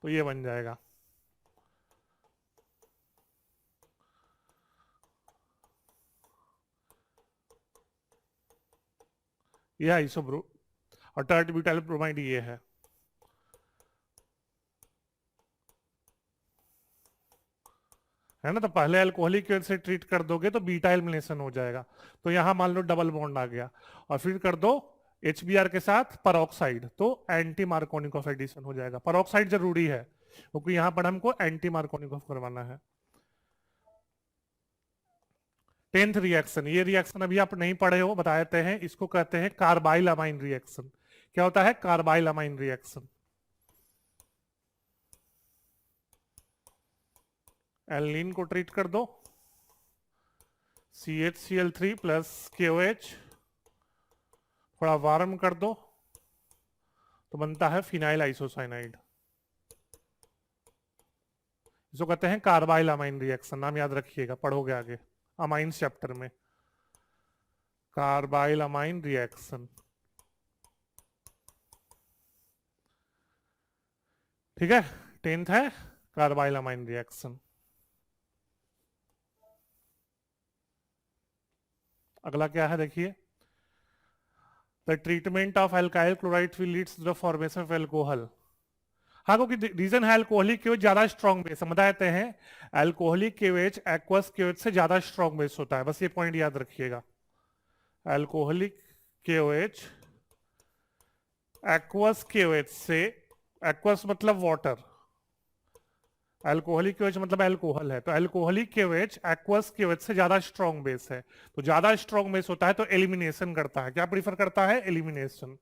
[SPEAKER 1] तो ये बन जाएगा। ये आइसोब्रो और टर्ट ब्यूटाइल ब्रोमाइड ये है ना, तो पहले अल्कोहलिक KOH से ट्रीट कर दोगे तो बीटा एलिमिनेशन हो जाएगा, तो यहां मान लो डबल बॉन्ड आ गया, और फिर कर दो HBr के साथ परऑक्साइड, तो एंटी मार्कोनिकॉफ एडिशन हो जाएगा। परऑक्साइड जरूरी है क्योंकि यहां पर हमको एंटी मार्कोनिकॉफ करवाना है। 10th रिएक्शन, ये रिएक्शन अभी आप नहीं पढ़े हो, बता देते हैं, इसको कहते हैं कार्बाइल अमाइन रिएक्शन। क्या होता है कार्बाइल अमाइन रिएक्शन? एल्नीन को ट्रीट कर दो, CHCl3 प्लस KOH, थोड़ा वार्म कर दो, तो बनता है फिनाइल आइसोसाइनाइड, इसको कहते हैं कार्बाइल अमाइन रिएक्शन, नाम याद रखिएगा, पढ़ोगे आगे अमाइंस चैप्टर में, कार्बाइल अमाइन रिएक्शन। ठीक है, 10th है कार्बाइल अमाइन रिएक्शन। अगला क्या है देखिए, the treatment of alkyl chloride will leads to the formation of alcohol. हाँ, क्योंकि रीजन है अल्कोहलिक KOH ज्यादा स्ट्रॉन्ग बेस, समझ आते हैं, अल्कोहलिक KOH एक्वस KOH से ज्यादा स्ट्रॉन्ग बेस होता है, बस ये पॉइंट याद रखिएगा। अल्कोहलिक KOH एक्वस KOH से, एक्वस मतलब वाटर, अल्कोहलिक KOH मतलब अल्कोहल है, तो अल्कोहलिक KOH एक्वस KOH से ज्यादा स्ट्रॉन्ग बेस है, तो ज्यादा स्ट्रॉन्ग बेस होता है तो एलिमिनेशन करता है, क्या प्रीफर करता है? Elimination.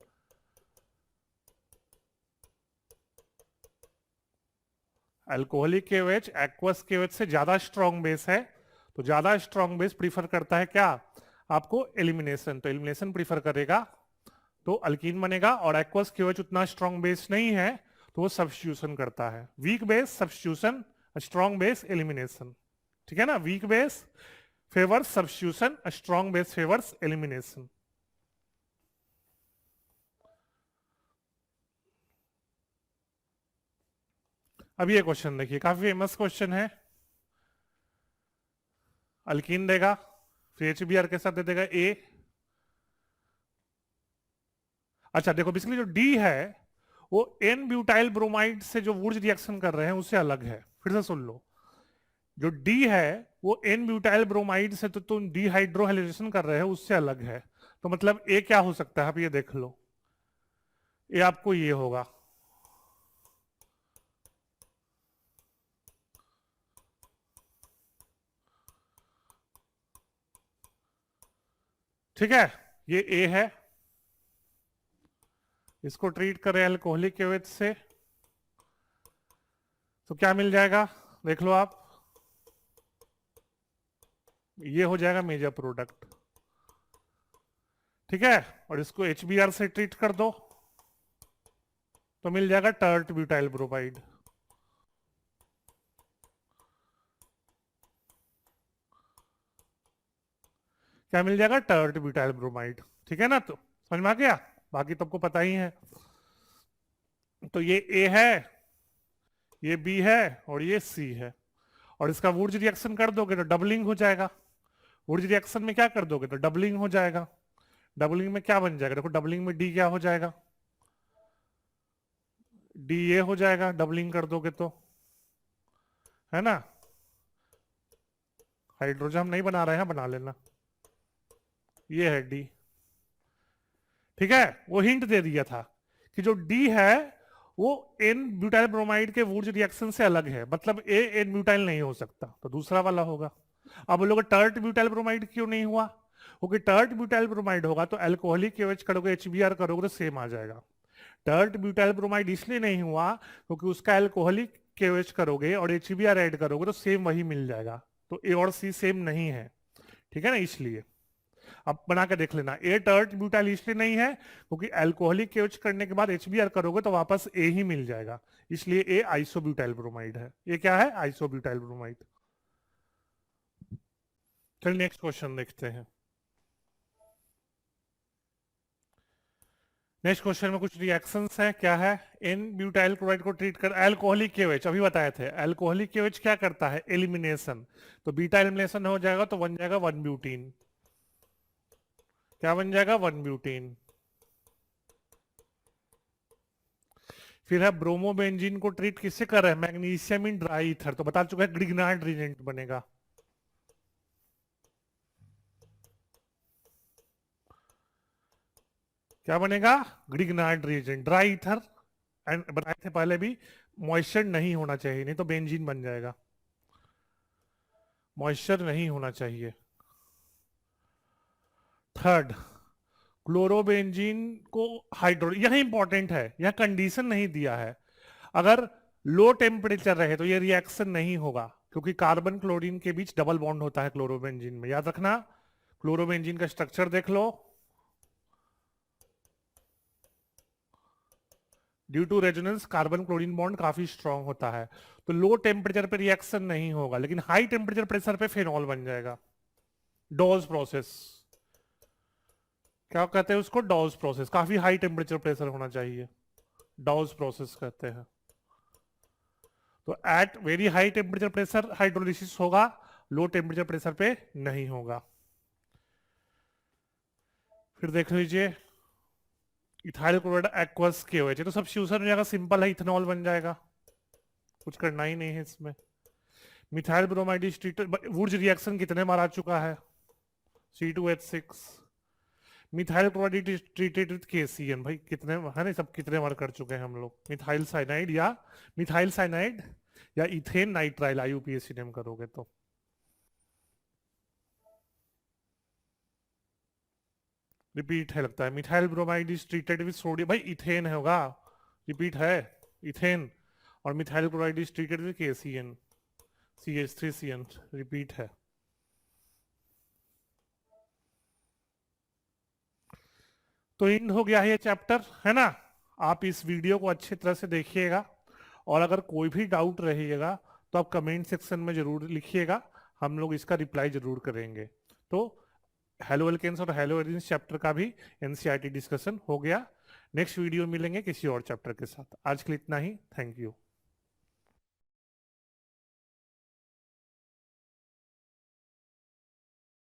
[SPEAKER 1] Alcoholic KOH aqueous KOH से ज्यादा स्ट्रॉन्ग बेस है, तो ज्यादा स्ट्रॉन्ग बेस प्रीफर करता है क्या? आपको एलिमिनेशन, तो एलिमिनेशन प्रीफर करेगा, तो अल्कीन बनेगा, और एक्वस केओएच उतना स्ट्रॉन्ग बेस नहीं है तो वो सब्स्टिट्यूशन करता है। Weak base substitution, strong base elimination. ठीक है ना, weak base favours substitution, strong base favours elimination. अब ये क्वेश्चन देखिए, काफी फेमस क्वेश्चन है। अल्कीन देगा, फिर एचबीआर के साथ दे देगा ए। अच्छा देखो, बेसिकली जो डी है वो एन ब्यूटाइल ब्रोमाइड से जो वुड्स रिएक्शन कर रहे हैं उससे अलग है। फिर से सुन लो, जो डी है वो एन ब्यूटाइल ब्रोमाइड से तो तुम डिहाइड्रोहाइड्रेशन कर रहे हो उससे अलग है। तो मतलब ए क्या हो सकता है, आप ये देख लो, ये आपको ये होगा। ठीक है, ये ए है, इसको ट्रीट करें अल्कोहलिक केवेज से तो क्या मिल जाएगा, देख लो आप, ये हो जाएगा मेजर प्रोडक्ट। ठीक है, और इसको एचबीआर से ट्रीट कर दो तो मिल जाएगा टर्ट ब्यूटाइल ब्रोमाइड। क्या मिल जाएगा, टर्ट ब्यूटाइल ब्रोमाइड। ठीक है ना, तो समझ में आ गया, बाकी तो आपको पता ही है। तो ये ए है, ये बी है, और ये सी है, और इसका वुड्स रिएक्शन कर दोगे तो डबलिंग हो जाएगा। वुड्स रिएक्शन में क्या कर दोगे तो डबलिंग हो जाएगा। डबलिंग में क्या बन जाएगा, देखो डबलिंग में डी क्या हो जाएगा, डी ए हो जाएगा, डबलिंग कर दोगे तो, है ना। हाइड्रोजन हम नहीं बना रहे हैं, बना लेना, ये है डी। ठीक है, वो हिंट दे दिया था कि जो डी है वो एन ब्यूटाइल ब्रोमाइड के वुड्स रिएक्शन से अलग है, मतलब ए एन ब्यूटाइल नहीं हो सकता, तो दूसरा वाला होगा। अब बोलोगे टर्ट ब्यूटाइल ब्रोमाइड क्यों नहीं हुआ, क्योंकि टर्ट ब्यूटाइल ब्रोमाइड होगा तो अल्कोहलिक केवेज करोगे, एचबीआर करोगे तो सेम आ जाएगा। टर्ट ब्यूटाइल ब्रोमाइड इसलिए नहीं हुआ क्योंकि उसका अल्कोहलिक केवेज करोगे और एचबीआर ऐड करोगे तो सेम वही मिल जाएगा, तो ए और सी सेम नहीं है। ठीक है ना, इसलिए अब बना के देख लेना, ए टर्ट ब्यूटाइल इसलिए नहीं है क्योंकि अल्कोहलिक केवेज करने के बाद एचबीआर करोगे तो वापस ए ही मिल जाएगा, इसलिए ए आइसोब्यूटाइल ब्रोमाइड है। ये क्या है, आइसोब्यूटाइल ब्रोमाइड। चलिए नेक्स्ट क्वेश्चन देखते हैं। नेक्स्ट क्वेश्चन में कुछ रिएक्शंस हैं, क्या है, एन ब्यूटाइल क्लोराइड को ट्रीट कर अल्कोहलिक केवेज, अभी बताए थे अल्कोहलिक केवेज क्या करता है, एलिमिनेशन। तो बीटा एलिमिनेशन हो जाएगा तो बन जाएगा 1 ब्यूटीन। क्या बन जाएगा, 1 ब्यूटीन। फिर है ब्रोमोबेंजीन को ट्रीट किससे कर रहे हैं, मैग्नीशियम इन ड्राई ईथर, तो बता चुका है ग्रिग्नार्ड रिएजेंट बनेगा। क्या बनेगा, Grignard reagent, dry ether, and बताए थे पहले भी मॉइस्चर नहीं होना चाहिए, नहीं तो बेंजीन बन जाएगा, मॉइस्चर नहीं होना चाहिए। थर्ड, क्लोरोबेंजीन को हाइड्रो, यह इंपॉर्टेंट है, यह कंडीशन नहीं दिया है, अगर लो टेम्परेचर रहे तो यह रिएक्शन नहीं होगा, क्योंकि कार्बन क्लोरीन के बीच डबल बॉन्ड होता है क्लोरोबेंजीन में, याद रखना। क्लोरोबेंजीन का स्ट्रक्चर देख लो, due to resonance carbon chlorine bond काफी स्ट्रांग होता है, तो लो टेम्परेचर पे रिएक्शन नहीं होगा, लेकिन हाई टेम्परेचर प्रेशर पे फेनॉल बन जाएगा। डॉज प्रोसेस, क्या कहते हैं उसको, डॉज प्रोसेस, काफी हाई टेम्परेचर प्रेशर होना चाहिए, डॉज प्रोसेस कहते हैं। तो at very high temperature pressure hydrolysis होगा, लो टेम्परेचर प्रेशर पे नहीं होगा। फिर देख लीजिए इथाइल क्लोराइड एक्वस केओएच, तो सब्स्टिट्यूशन हो जाएगा, सिंपल है, इथेनॉल बन जाएगा, कुछ करना ही नहीं है इसमें। Methyl bromide is treated, Wurtz reaction कितने बार आ चुका है, C2H6। Methyl chloride is treated with KCN, भाई कितने है ना, सब कितने बार कर चुके हैं हम लोग। मिथाइल साइनाइड या इथेन नाइट्राइल IUPAC नेम करोगे तो। रिपीट है लगता है, methyl bromide is treated with sodium, भाई इथेन होगा, रिपीट है, इथेन, और methyl chloride is treated with KCN CH3CN, repeat है। तो इन हो गया है ये चैप्टर, है ना। आप इस वीडियो को अच्छी तरह से देखिएगा, और अगर कोई भी डाउट रहेगा तो आप कमेंट सेक्शन में जरूर लिखिएगा, हम लोग इसका रिप्लाई जरूर करेंगे। तो हेलो एल्केन्स और हेलो एडिन्स चैप्टर का भी एनसीईआरटी डिस्कशन हो गया। नेक्स्ट वीडियो मिलेंगे किसी और चैप्टर के साथ। आज के लिए इतना ही, थैंक यू।